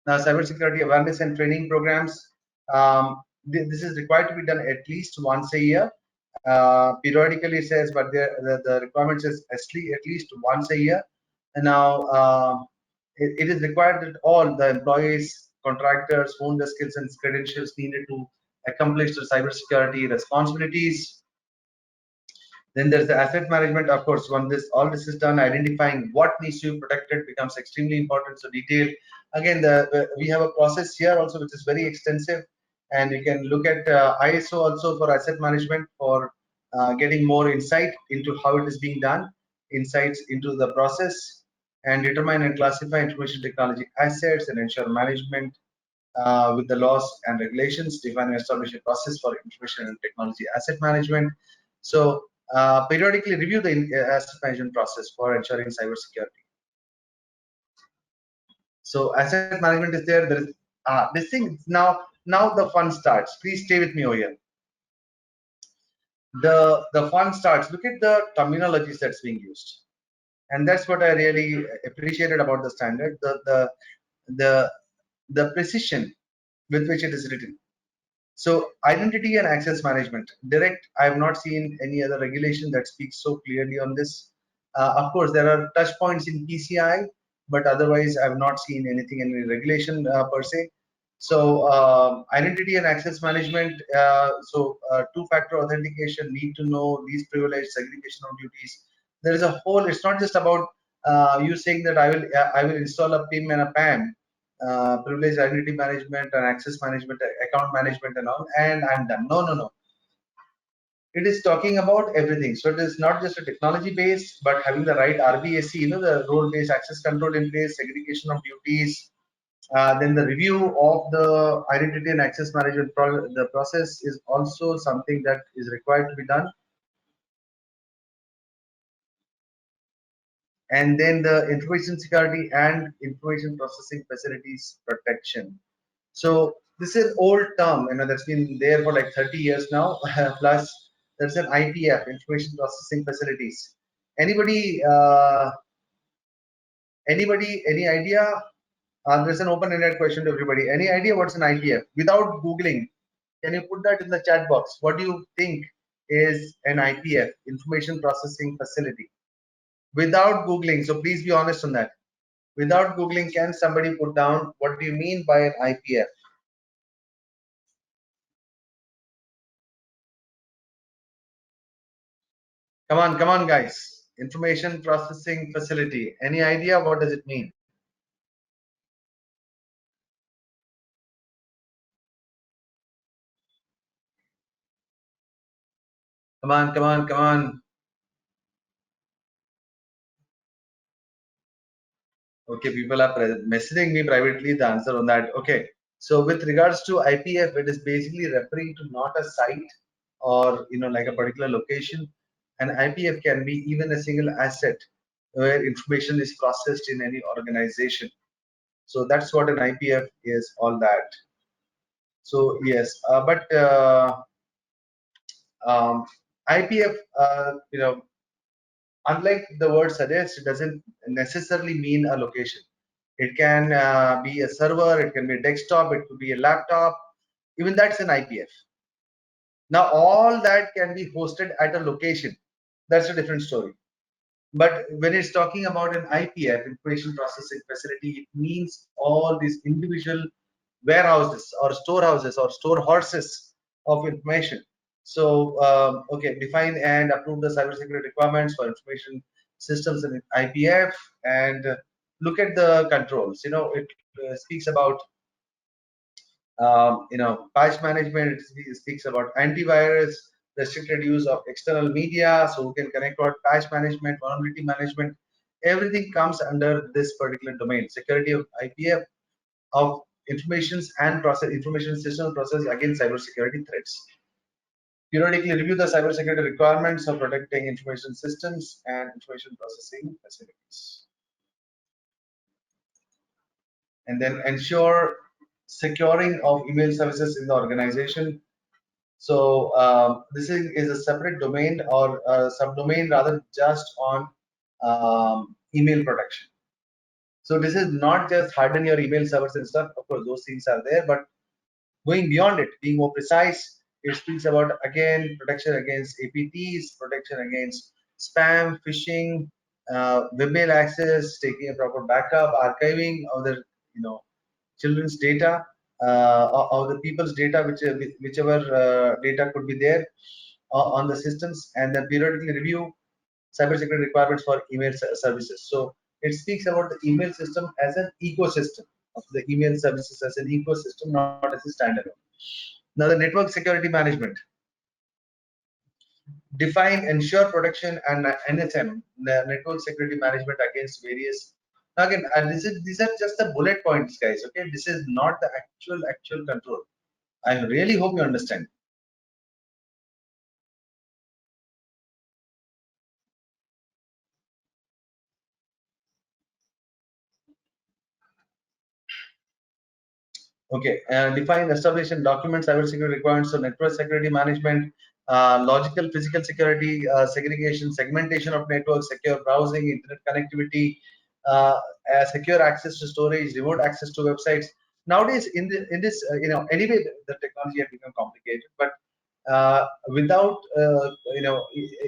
Now, cybersecurity awareness and training programs. This is required to be done at least once a year. Periodically says, but the requirement says at least once a year. And now it is required that all the employees, contractors, own the skills and credentials needed to accomplish the cybersecurity responsibilities. Then there's the asset management. Of course, when all this is done, identifying what needs to be protected becomes extremely important. So detail. Again, we have a process here also which is very extensive, and you can look at ISO also for asset management for getting more insight into how it is being done, insights into the process, and determine and classify information technology assets and ensure management with the laws and regulations, define and establish a process for information and technology asset management. So periodically review the asset management process for ensuring cybersecurity. So asset management is there. There is this thing now. Now the fun starts. Please stay with me over here. The fun starts. Look at the terminologies that's being used, and that's what I really appreciated about the standard. The precision with which it is written. So identity and access management, direct, I have not seen any other regulation that speaks so clearly on this. Of course, there are touch points in PCI but otherwise I've not seen anything in any regulation per se. So identity and access management, two-factor authentication, need to know, least privilege, segregation of duties. There is a whole, it's not just about you saying that I will install a PIM and a PAM, privilege identity management and access management, account management and all, and I'm done. No, no, no. It is talking about everything. So it is not just a technology based, but having the right RBAC, the role based access control in place, segregation of duties, then the review of the identity and access management the process is also something that is required to be done. And then the information security and information processing facilities protection. So this is old term, that's been there for like 30 years now. Plus, there's an IPF, information processing facilities. Anybody, any idea? There's an open-ended question to everybody. Any idea what's an IPF? Without Googling, can you put that in the chat box? What do you think is an IPF, information processing facility? Without Googling, so please be honest on that. Without Googling, can somebody put down what do you mean by an IPF? Come on, guys. Information processing facility. Any idea what does it mean? Come on, come on, come on. Okay, people are messaging me privately the answer on that. Okay, so with regards to IPF, it is basically referring to not a site or like a particular location. An IPF can be even a single asset where information is processed in any organization. So that's what an IPF is, all that. So yes, but IPF, unlike the word suggests, it doesn't necessarily mean a location. It can be a server, it can be a desktop, it could be a laptop. Even that's an IPF. Now, all that can be hosted at a location. That's a different story. But when it's talking about an IPF, information processing facility, it means all these individual warehouses or storehouses or store horses of information. So, okay, define and approve the cybersecurity requirements for information systems in IPF, and look at the controls. It speaks about patch management. It speaks about antivirus, restricted use of external media, so we can connect out patch management, vulnerability management. Everything comes under this particular domain: security of IPF, of informations and process information system process against cybersecurity threats. Periodically review the cybersecurity requirements of protecting information systems and information processing facilities. And then ensure securing of email services in the organization. So this is a separate domain or a subdomain rather, just on email protection. So this is not just harden your email servers and stuff. Of course, those things are there, but going beyond it, being more precise, it speaks about, again, protection against APTs, protection against spam, phishing, webmail access, taking a proper backup, archiving of the children's data, of the people's data, whichever data could be there on the systems, and then periodically review cybersecurity requirements for email services. So it speaks about the email system as an ecosystem, of the email services as an ecosystem, not as a standalone. Now, the network security management. Define, ensure protection, and NSM, the network security management against various. Now again, these are just the bullet points, guys. Okay, this is not the actual control. I really hope you understand. Okay, define, establish, and document cybersecurity requirements for network security management, logical physical security, segregation, segmentation of networks, secure browsing, internet connectivity, secure access to storage, remote access to websites. Nowadays, in this, anyway, the technology has become complicated, but without,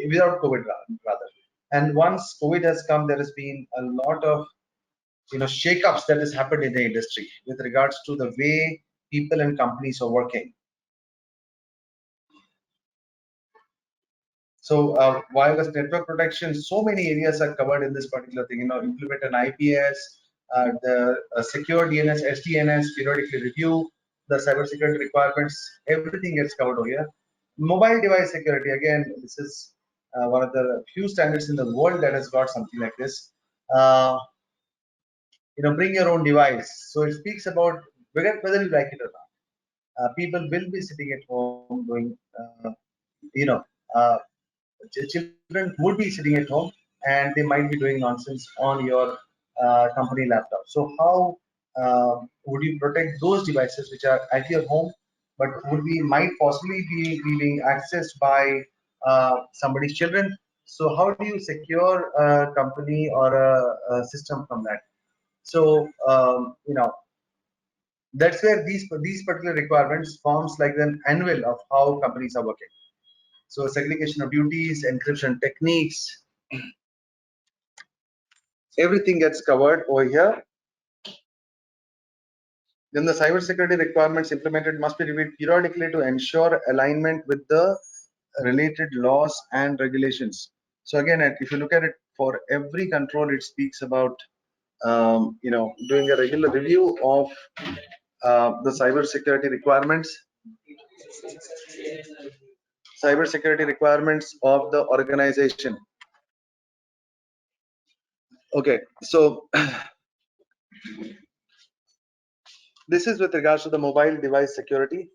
without COVID rather. And once COVID has come, there has been a lot of shakeups that has happened in the industry with regards to the way people and companies are working. So wireless network protection, so many areas are covered in this particular thing. Implement an IPS, the secure DNS, SDNS, periodically review the cybersecurity requirements. Everything gets covered over here. Mobile device security, again, this is one of the few standards in the world that has got something like this. Bring your own device. So it speaks about whether you like it or not. People will be sitting at home doing, you know, uh, children would be sitting at home and they might be doing nonsense on your company laptop. So how would you protect those devices which are at your home, but might possibly be being accessed by somebody's children? So how do you secure a company or a system from that? So that's where these particular requirements forms like an annual of how companies are working. So segregation of duties, encryption techniques, everything gets covered over here. Then the cybersecurity requirements implemented must be reviewed periodically to ensure alignment with the related laws and regulations. So again, if you look at it, for every control, it speaks about doing a regular review of the cybersecurity requirements of the organization. Okay, so this is with regards to the mobile device security.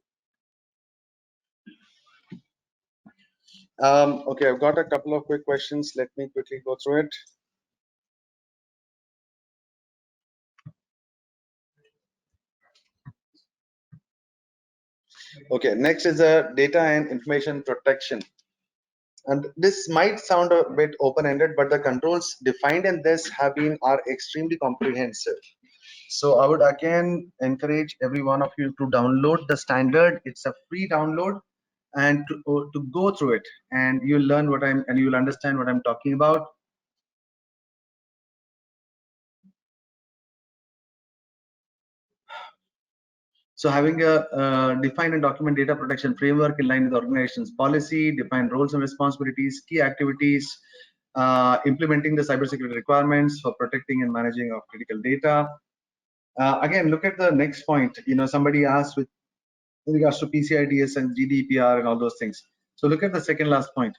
Okay, I've got a couple of quick questions. Let me quickly go through it. Okay, next is data and information protection. And this might sound a bit open-ended, but the controls defined in this are extremely comprehensive. So I would again encourage every one of you to download the standard. It's a free download, and to go through it, and you'll learn and you'll understand what I'm talking about. So having a define and document data protection framework in line with the organization's policy, define roles and responsibilities, key activities, implementing the cybersecurity requirements for protecting and managing of critical data. Again, look at the next point. Somebody asked with regards to PCI-DSS and GDPR and all those things. So look at the second last point.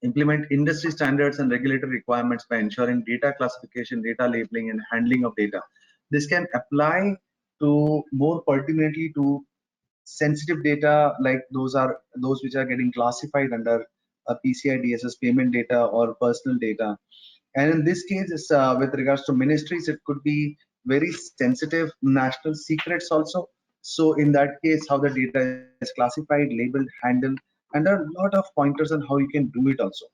Implement industry standards and regulatory requirements by ensuring data classification, data labeling, and handling of data. This can apply to more pertinently to sensitive data, like those which are getting classified under a PCI DSS payment data or personal data. And in this case, with regards to ministries, it could be very sensitive national secrets also. So in that case, how the data is classified, labeled, handled, and there are a lot of pointers on how you can do it also.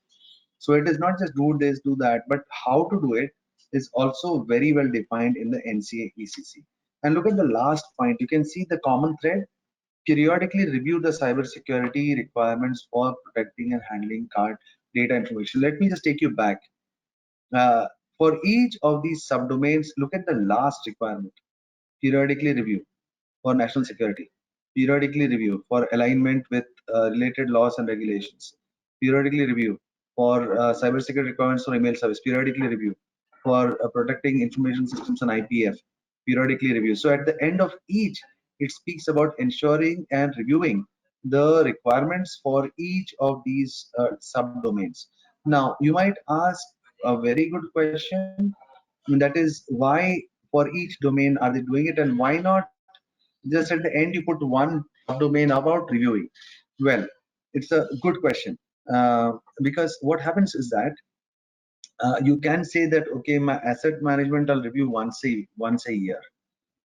So it is not just do this, do that, but how to do it is also very well defined in the NCA ECC. And look at the last point. You can see the common thread. Periodically review the cybersecurity requirements for protecting and handling card data information. Let me just take you back. For each of these subdomains, look at the last requirement. Periodically review for national security. Periodically review for alignment with related laws and regulations. Periodically review for cybersecurity requirements for email service. Periodically review for protecting information systems and IPF. Periodically review. So at the end of each, it speaks about ensuring and reviewing the requirements for each of these subdomains. Now, you might ask a very good question, and that is why for each domain are they doing it, and why not just at the end you put one subdomain about reviewing? Well, it's a good question, because what happens is that you can say that, okay, my asset management I'll review once a year,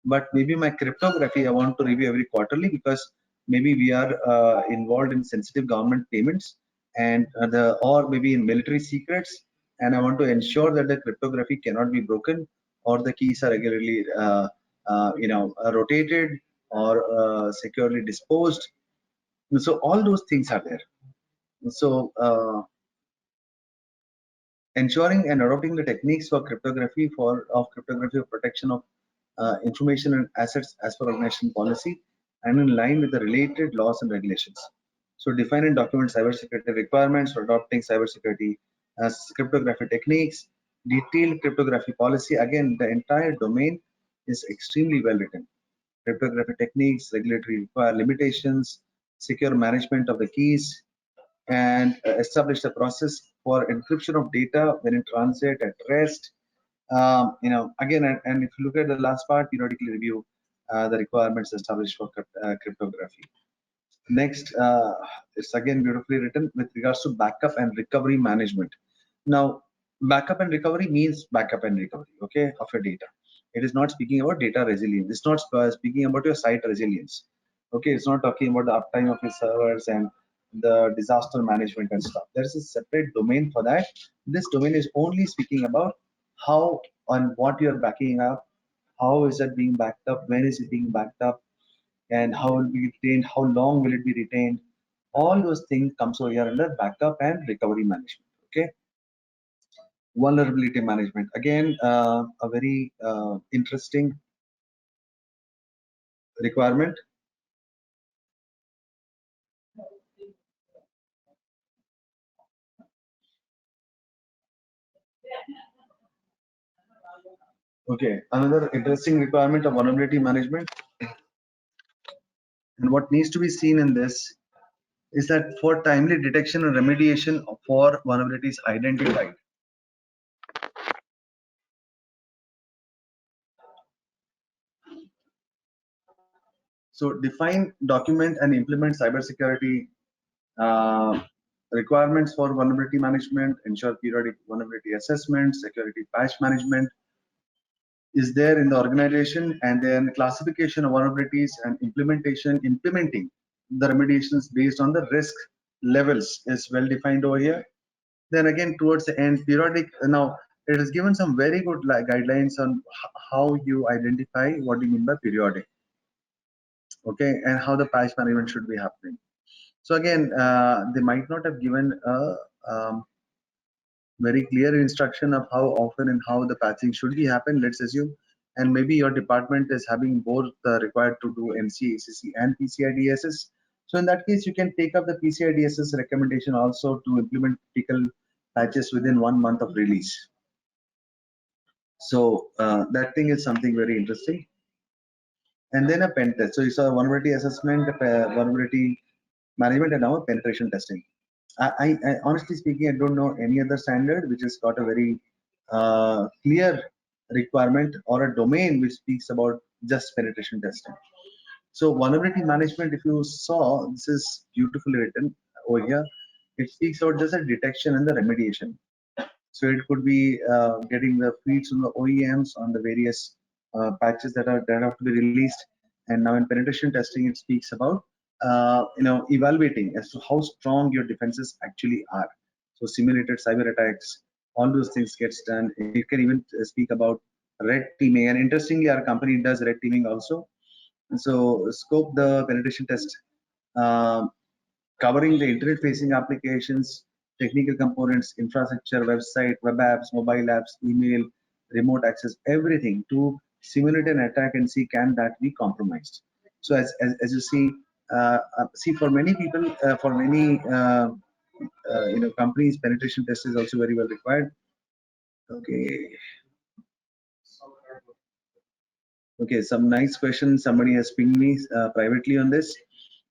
but maybe my cryptography I want to review every quarterly, because maybe we are involved in sensitive government payments and or maybe in military secrets, and I want to ensure that the cryptography cannot be broken or the keys are regularly rotated or securely disposed. So all those things are there. So ensuring and adopting the techniques for cryptography of protection of information and assets as per organization policy and in line with the related laws and regulations. So define and document cybersecurity requirements for adopting cybersecurity as cryptography techniques, detailed cryptography policy. Again, the entire domain is extremely well written. Cryptography techniques, regulatory limitations, secure management of the keys, and establish a process for encryption of data when in transit at rest. Again, and if you look at the last part, periodically review the requirements established for cryptography. Next, it's again beautifully written with regards to backup and recovery management. Now, backup and recovery means backup and recovery, okay, of your data. It is not speaking about data resilience. It's not speaking about your site resilience. Okay, it's not talking about the uptime of your servers and the disaster management and stuff. There's a separate domain for that. This domain is only speaking about how on what you're backing up, how is that being backed up, when is it being backed up, and how will it be retained, how long will it be retained. All those things comes over here under backup and recovery management. Okay, vulnerability management. Again, a very interesting requirement. Okay, another interesting requirement of vulnerability management, and what needs to be seen in this is that for timely detection and remediation for vulnerabilities identified. So define, document, and implement cybersecurity uh, requirements for vulnerability management, ensure periodic vulnerability assessment, security patch management is there in the organization, and then classification of vulnerabilities and implementing the remediations based on the risk levels is well defined over here. Then again, towards the end, periodic, now it is given some very good guidelines on how you identify what you mean by periodic, okay, and how the patch management should be happening. So again, they might not have given a very clear instruction of how often and how the patching should be happen, let's assume, and maybe your department is having both required to do NCA ECC and PCI DSS. So in that case, you can take up the PCI DSS recommendation also to implement critical patches within 1 month of release. So that thing is something very interesting. And then a pen test. So you saw vulnerability assessment, vulnerability management, and now penetration testing. I honestly speaking, I don't know any other standard which has got a very clear requirement or a domain which speaks about just penetration testing. So vulnerability management, if you saw, this is beautifully written over here. It speaks about just a detection and the remediation. So it could be getting the feeds from the OEMs on the various patches that have to be released. And now in penetration testing, it speaks about evaluating as to how strong your defenses actually are. So simulated cyber attacks, all those things gets done. You can even speak about red teaming. And interestingly, our company does red teaming also. And so scope the penetration test. Um Covering the internet-facing applications, technical components, infrastructure, website, web apps, mobile apps, email, remote access, everything to simulate an attack and see can that be compromised. So as you see for many people, for many companies, penetration test is also very well required. Okay. Okay, some nice questions. Somebody has pinged me privately on this.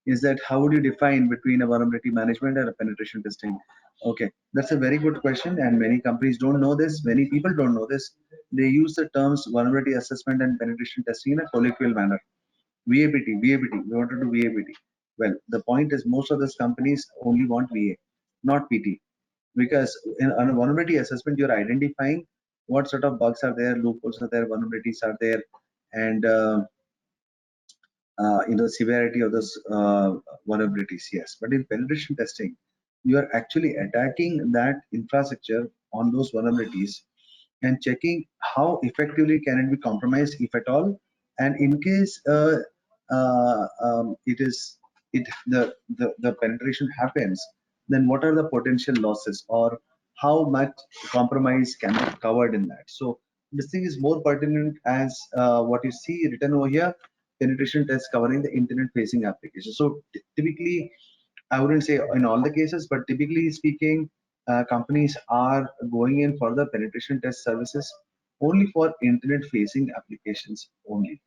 Is that how would you define between a vulnerability management and a penetration testing? Okay, that's a very good question, and many companies don't know this. Many people don't know this. They use the terms vulnerability assessment and penetration testing in a colloquial manner. VAPT, VAPT. We want to do VAPT. Well, the point is most of these companies only want VA, not PT, because in a vulnerability assessment, you're identifying what sort of bugs are there, loopholes are there, vulnerabilities are there, and severity of those vulnerabilities. Yes, but in penetration testing, you are actually attacking that infrastructure on those vulnerabilities and checking how effectively can it be compromised, if at all, and in case it is the penetration happens, then what are the potential losses, or how much compromise can be covered in that. So this thing is more pertinent as what you see written over here, penetration test covering the internet facing applications. So typically, I wouldn't say in all the cases, but typically speaking, companies are going in for the penetration test services only for internet facing applications only.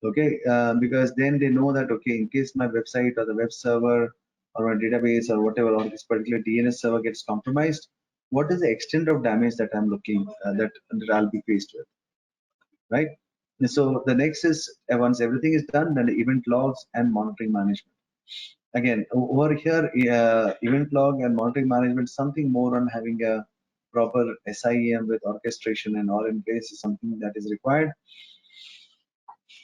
Okay, because then they know that, okay, in case my website or the web server or my database or whatever, or this particular DNS server gets compromised, what is the extent of damage that I'm looking that I'll be faced with, right? And so the next is once everything is done, then the event logs and monitoring management. Again, over here, event log and monitoring management, something more on having a proper SIEM with orchestration and all in place is something that is required.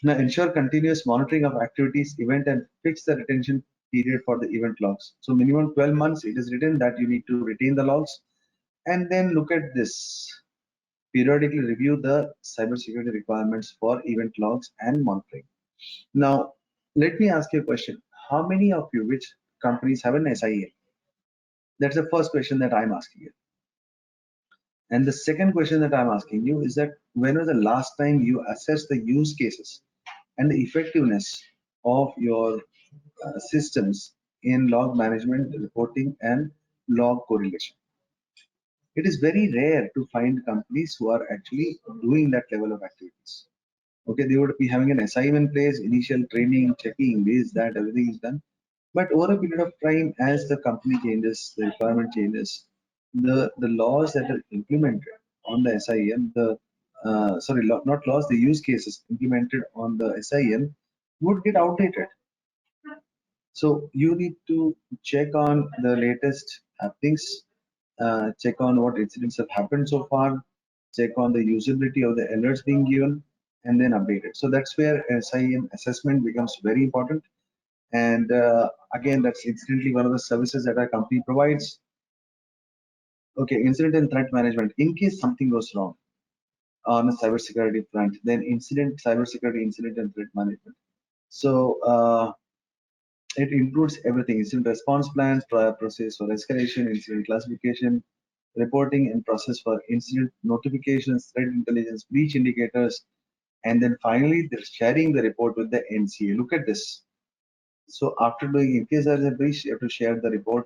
Now, ensure continuous monitoring of activities, event, and fix the retention period for the event logs. So, minimum 12 months, it is written that you need to retain the logs. And then look at this. Periodically review the cybersecurity requirements for event logs and monitoring. Now, let me ask you a question. How many of you, which companies have an SIEM? That's the first question that I'm asking you. And the second question that I'm asking you is that when was the last time you assessed the use cases and the effectiveness of your systems in log management, reporting, and log correlation? It is very rare to find companies who are actually doing that level of activities. Okay, they would be having an SIM in place, initial training, checking, this, that, everything is done. But over a period of time, as the company changes, the requirement changes, the laws that are implemented on the SIM, not laws, the use cases implemented on the SIM would get outdated. So you need to check on the latest happenings, check on what incidents have happened so far, check on the usability of the alerts being given, and then update it. So that's where SIM assessment becomes very important. And again, that's incidentally one of the services that our company provides. Okay, incident and threat management. In case something goes wrong on a cybersecurity front, then cybersecurity incident and threat management. So it includes everything: incident response plans, prior process for escalation, incident classification, reporting and process for incident notifications, threat intelligence, breach indicators, and then finally they're sharing the report with the NCA. Look at this. So after doing, in case there is a breach, you have to share the report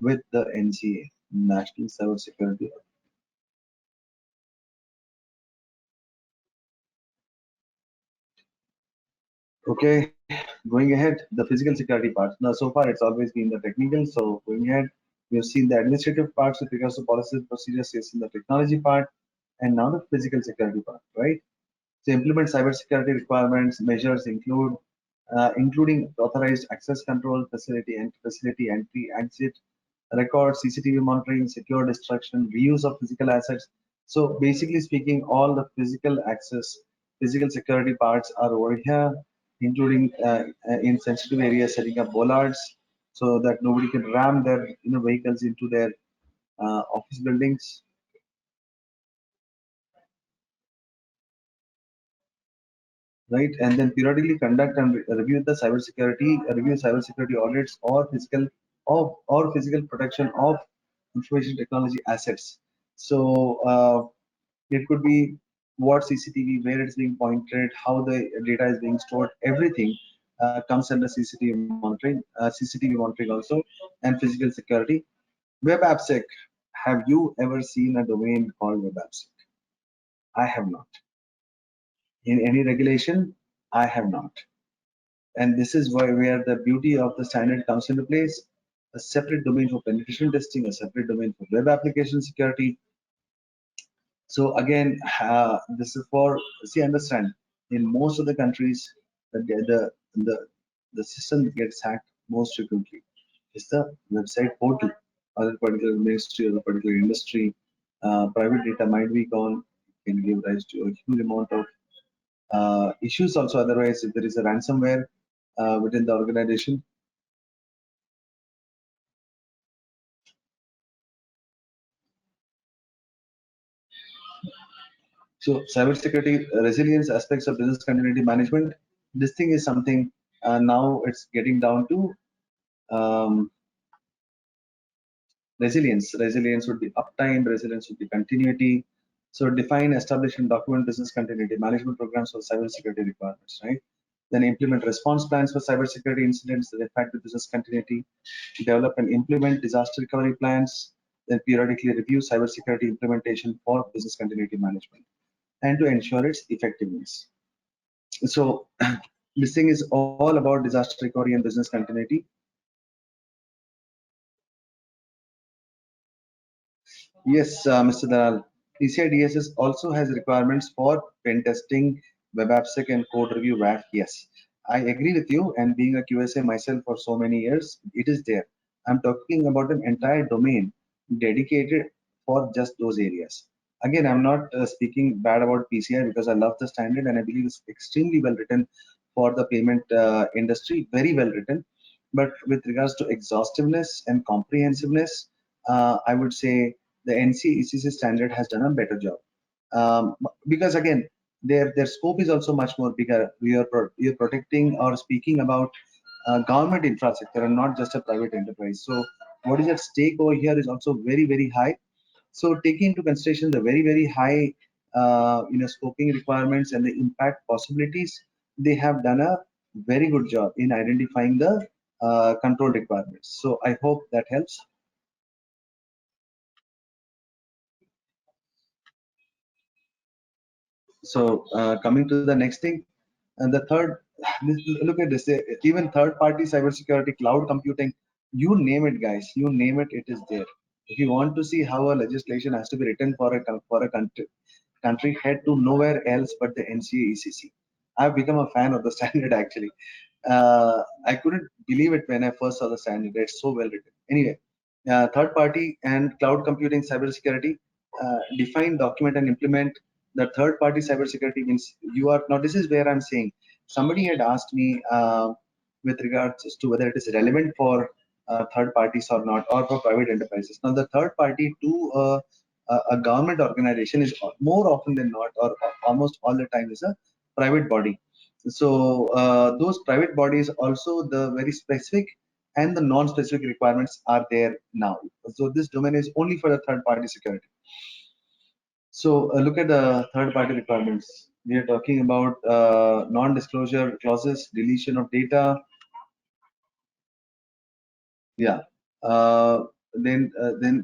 with the NCA, National Cyber Security. Okay, going ahead, the physical security part. Now, so far it's always been the technical. So going ahead, we have seen the administrative parts with regards to policies, procedures, yes, in the technology part, and now the physical security part, right? To implement cybersecurity requirements, measures including authorized access control, facility entry, exit, record, CCTV monitoring, secure destruction, reuse of physical assets. So basically speaking, all the physical access, physical security parts are over here, including in sensitive areas, setting up bollards so that nobody can ram their vehicles into their office buildings. Right, and then periodically conduct and review cybersecurity audits or physical protection of information technology assets. So it could be what CCTV, where it's being pointed, how the data is being stored, everything comes under CCTV monitoring also, and physical security. Web AppSec. Have you ever seen a domain called Web AppSec? I have not. In any regulation, I have not. And this is where the beauty of the standard comes into place. A separate domain for penetration testing, a separate domain for web application security. So again, this is for, see, understand, in most of the countries, the system that gets hacked most frequently is the website portal of a particular ministry or a particular industry. Private data might be gone, can give rise to a huge amount of issues also. Otherwise, if there is a ransomware within the organization. So cybersecurity resilience aspects of business continuity management. This thing is something now it's getting down to um, Resilience would be uptime, resilience would be continuity. So define, establish, and document business continuity management programs for cybersecurity requirements, right? Then implement response plans for cybersecurity incidents that affect the business continuity. Develop and implement disaster recovery plans. Then periodically review cybersecurity implementation for business continuity management and to ensure its effectiveness. So this thing is all about disaster recovery and business continuity. Yes, Mr. Dalal. PCI DSS also has requirements for pen testing, web AppSec, and code review WAF. Yes, I agree with you. And being a QSA myself for so many years, it is there. I'm talking about an entire domain dedicated for just those areas. Again, I'm not speaking bad about PCI because I love the standard and I believe it's extremely well written for the payment industry, very well written. But with regards to exhaustiveness and comprehensiveness, I would say the NCA ECC standard has done a better job. Because again, their scope is also much more bigger. We are protecting or speaking about government infrastructure and not just a private enterprise. So what is at stake over here is also very high. So taking into consideration the very high scoping requirements and the impact possibilities, they have done a very good job in identifying the control requirements. So I hope that helps. So coming to the next thing, and the third, look at this, even third-party cybersecurity, cloud computing, you name it, guys, you name it, it is there. If you want to see how a legislation has to be written for a country, head to nowhere else but the NCA ECC. I've become a fan of the standard actually. I couldn't believe it when I first saw the standard. It's so well written. Anyway, third party and cloud computing cybersecurity, define, document, and implement. The third party cybersecurity means you are now. This is where I'm saying somebody had asked me with regards to whether it is relevant for third parties or not, or for private enterprises. Now, the third party to a government organization is more often than not, or almost all the time, is a private body. So those private bodies also, the very specific and the non-specific requirements are there now. So this domain is only for the third party security. So look at the third party requirements. We are talking about non-disclosure clauses, deletion of data. Yeah. Then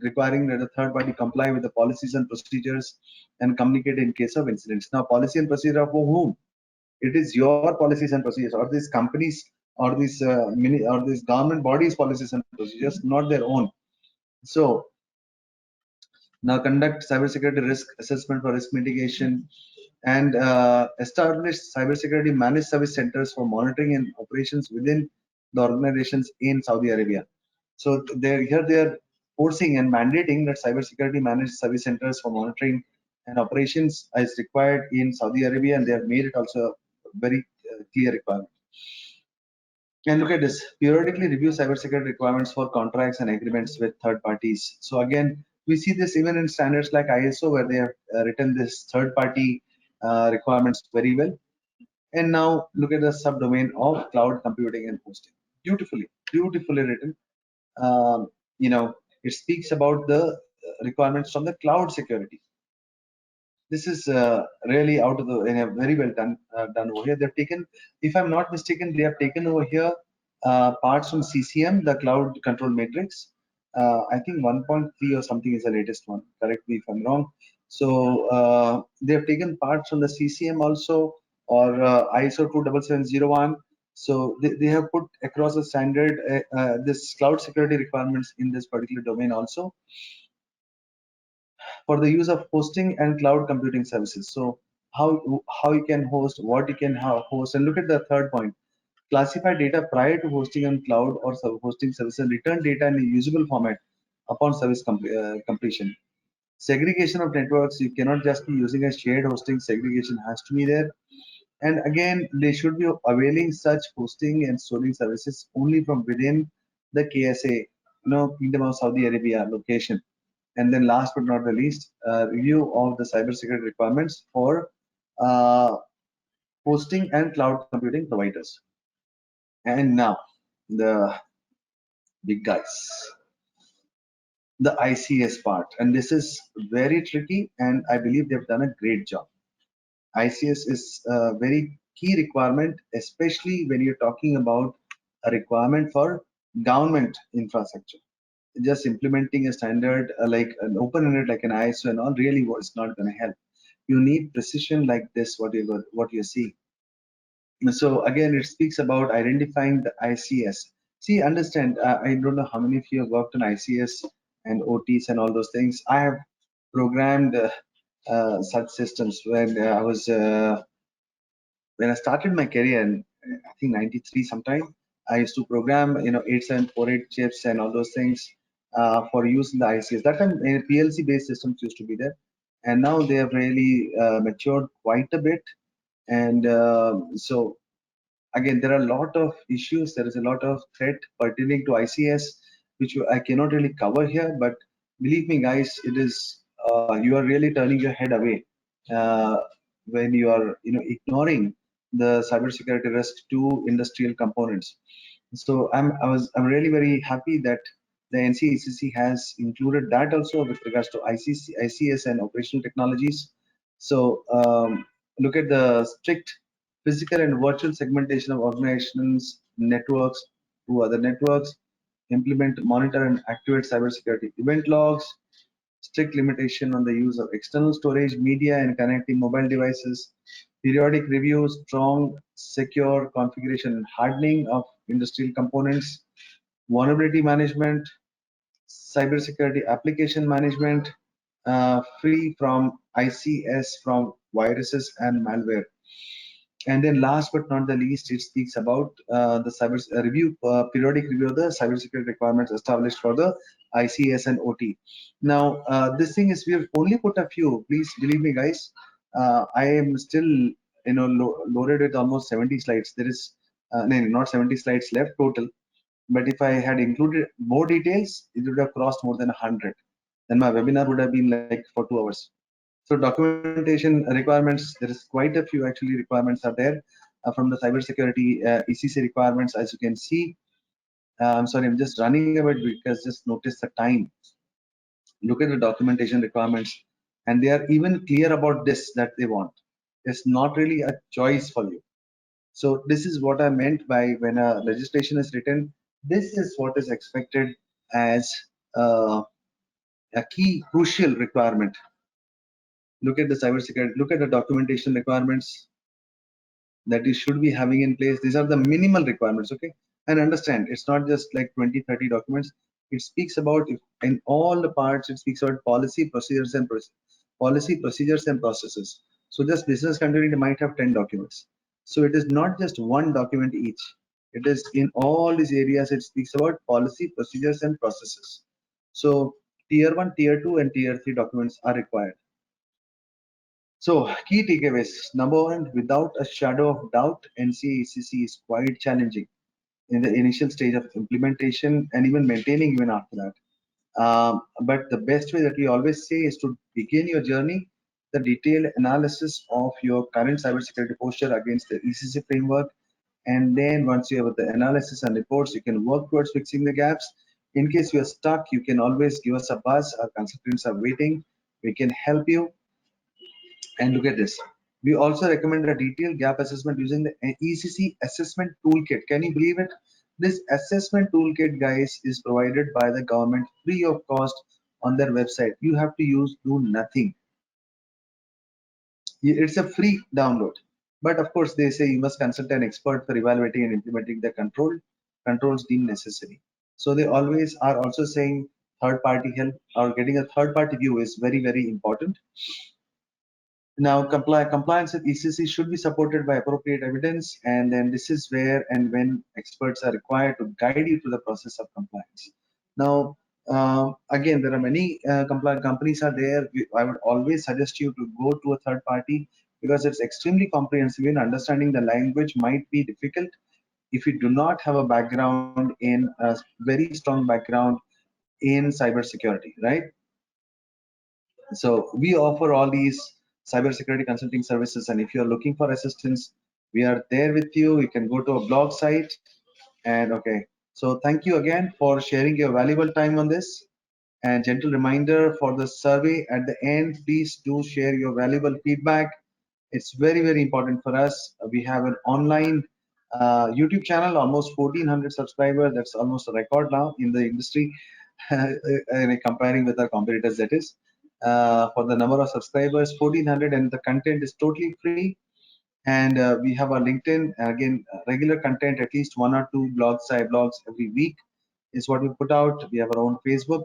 requiring that the third party comply with the policies and procedures and communicate in case of incidents. Now, policy and procedure for whom? It is your policies and procedures, or these companies, or these or these government bodies policies and procedures, not their own. So now conduct cybersecurity risk assessment for risk mitigation and establish cybersecurity managed service centers for monitoring and operations within the organizations in Saudi Arabia. So they are forcing and mandating that cybersecurity managed service centers for monitoring and operations is required in Saudi Arabia, and they have made it also a very clear requirement. And look at this, periodically review cybersecurity requirements for contracts and agreements with third parties. So again, we see this even in standards like ISO, where they have written this third party requirements very well. And now look at the subdomain of cloud computing and hosting. Beautifully written. Um, it speaks about the requirements from the cloud security. This is really out of the very well done over here. They've taken, if I'm not mistaken, they have taken over here parts from CCM, the cloud control matrix. I think 1.3 or something is the latest one. Correct me if I'm wrong. So they have taken parts from the CCM also, or ISO 27701. So they have put across the standard this cloud security requirements in this particular domain also for the use of hosting and cloud computing services. So how you can host, what you can host, and look at the third point. Classify data prior to hosting on cloud or hosting service and return data in a usable format upon service completion. Segregation of networks, you cannot just be using a shared hosting, segregation has to be there. And again, they should be availing such hosting and storing services only from within the KSA, Kingdom of Saudi Arabia location. And then last but not the least, review of the cybersecurity requirements for uh, hosting and cloud computing providers. And now the big guys. the ICS part, and this is very tricky, and I believe they've done a great job. ICS is a very key requirement, especially when you're talking about a requirement for government infrastructure. Just implementing a standard like an open-ended like an ISO and all really was not going to help. You need precision like this, what you're seeing. So again, it speaks about identifying the ICS. See, understand, I don't know how many of you have worked on ICS and OTs and all those things. I have programmed such systems when I started my career in I think 93 sometime. I used to program 8748 chips and all those things for use in the ICS. That time PLC based systems used to be there, and now they have really matured quite a bit. And so again, there are a lot of issues. There is a lot of threat pertaining to ICS, which I cannot really cover here. But believe me, guys, it is you are really turning your head away uh, when you are ignoring the cybersecurity risk to industrial components. So I'm really very happy that the NCA ECC has included that also with regards to ICS and operational technologies. So look at the strict physical and virtual segmentation of organizations, networks to other networks, implement, monitor, and activate cybersecurity event logs, strict limitation on the use of external storage, media, and connecting mobile devices, periodic review, strong, secure configuration and hardening of industrial components, vulnerability management, cybersecurity application management, free from ICS from viruses and malware. And then last but not the least, it speaks about the periodic review of the cybersecurity requirements established for the ICS and OT. Now, this thing is, we have only put a few. Please believe me, guys. I am still, loaded with almost 70 slides. There is, no, not 70 slides left total. But if I had included more details, it would have crossed more than 100. Then my webinar would have been like for 2 hours. So documentation requirements, there is quite a few actually requirements are there from the cybersecurity ECC requirements, as you can see. I'm sorry, I'm just running a bit because just notice the time. Look at the documentation requirements, and they are even clear about this that they want. It's not really a choice for you. So this is what I meant by when a legislation is written. This is what is expected as a key crucial requirement. Look at the cybersecurity, look at the documentation requirements that you should be having in place. These are the minimal requirements, okay? And understand, it's not just like 20, 30 documents. It speaks about, if in all the parts, it speaks about policy, procedures, and processes. So just business continuity might have 10 documents. So it is not just one document each. It is in all these areas, it speaks about policy, procedures, and processes. So tier 1, tier 2, and tier 3 documents are required. So key takeaways. Number one, without a shadow of doubt, NCA ECC is quite challenging in the initial stage of implementation and even maintaining even after that. But the best way that we always say is to begin your journey, the detailed analysis of your current cybersecurity posture against the ECC framework. And then once you have the analysis and reports, you can work towards fixing the gaps. In case you are stuck, you can always give us a buzz. Our consultants are waiting. We can help you. And look at this. We also recommend a detailed gap assessment using the ECC assessment toolkit. Can you believe it? This assessment toolkit, guys, is provided by the government free of cost on their website. You have to do nothing. It's a free download. But of course, they say you must consult an expert for evaluating and implementing the controls deemed necessary. So they always are also saying third-party help or getting a third-party view is very, very important. Now, compliance with ECC should be supported by appropriate evidence, and then this is where and when experts are required to guide you through the process of compliance. Now, again, there are many compliant companies are there. I would always suggest you to go to a third party because it's extremely comprehensive. And understanding the language might be difficult if you do not have a background in a very strong background in cybersecurity, right? So we offer all these cybersecurity consulting services, and if you're looking for assistance, we are there with you. You can go to a blog site, and okay. So thank you again for sharing your valuable time on this. And gentle reminder for the survey at the end, please do share your valuable feedback. It's very, very important for us. We have an online YouTube channel, almost 1400 subscribers. That's almost a record now in the industry, comparing with our competitors, that is. For the number of subscribers, 1400, and the content is totally free. And we have our LinkedIn, again, regular content, at least 1 or 2 blogs, side blogs every week is what we put out. We have our own Facebook.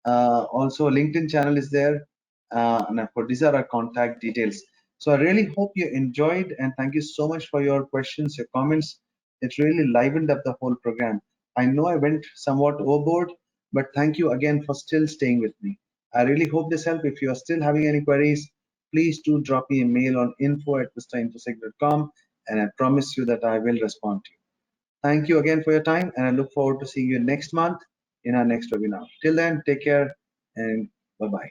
Also, LinkedIn channel is there. And of course, these are our contact details. So I really hope you enjoyed, and thank you so much for your questions, your comments. It really livened up the whole program. I know I went somewhat overboard, but thank you again for still staying with me. I really hope this helped. If you are still having any queries, please do drop me a mail on info@vistainfosec.com, and I promise you that I will respond to you. Thank you again for your time, and I look forward to seeing you next month in our next webinar. Till then, take care and bye-bye.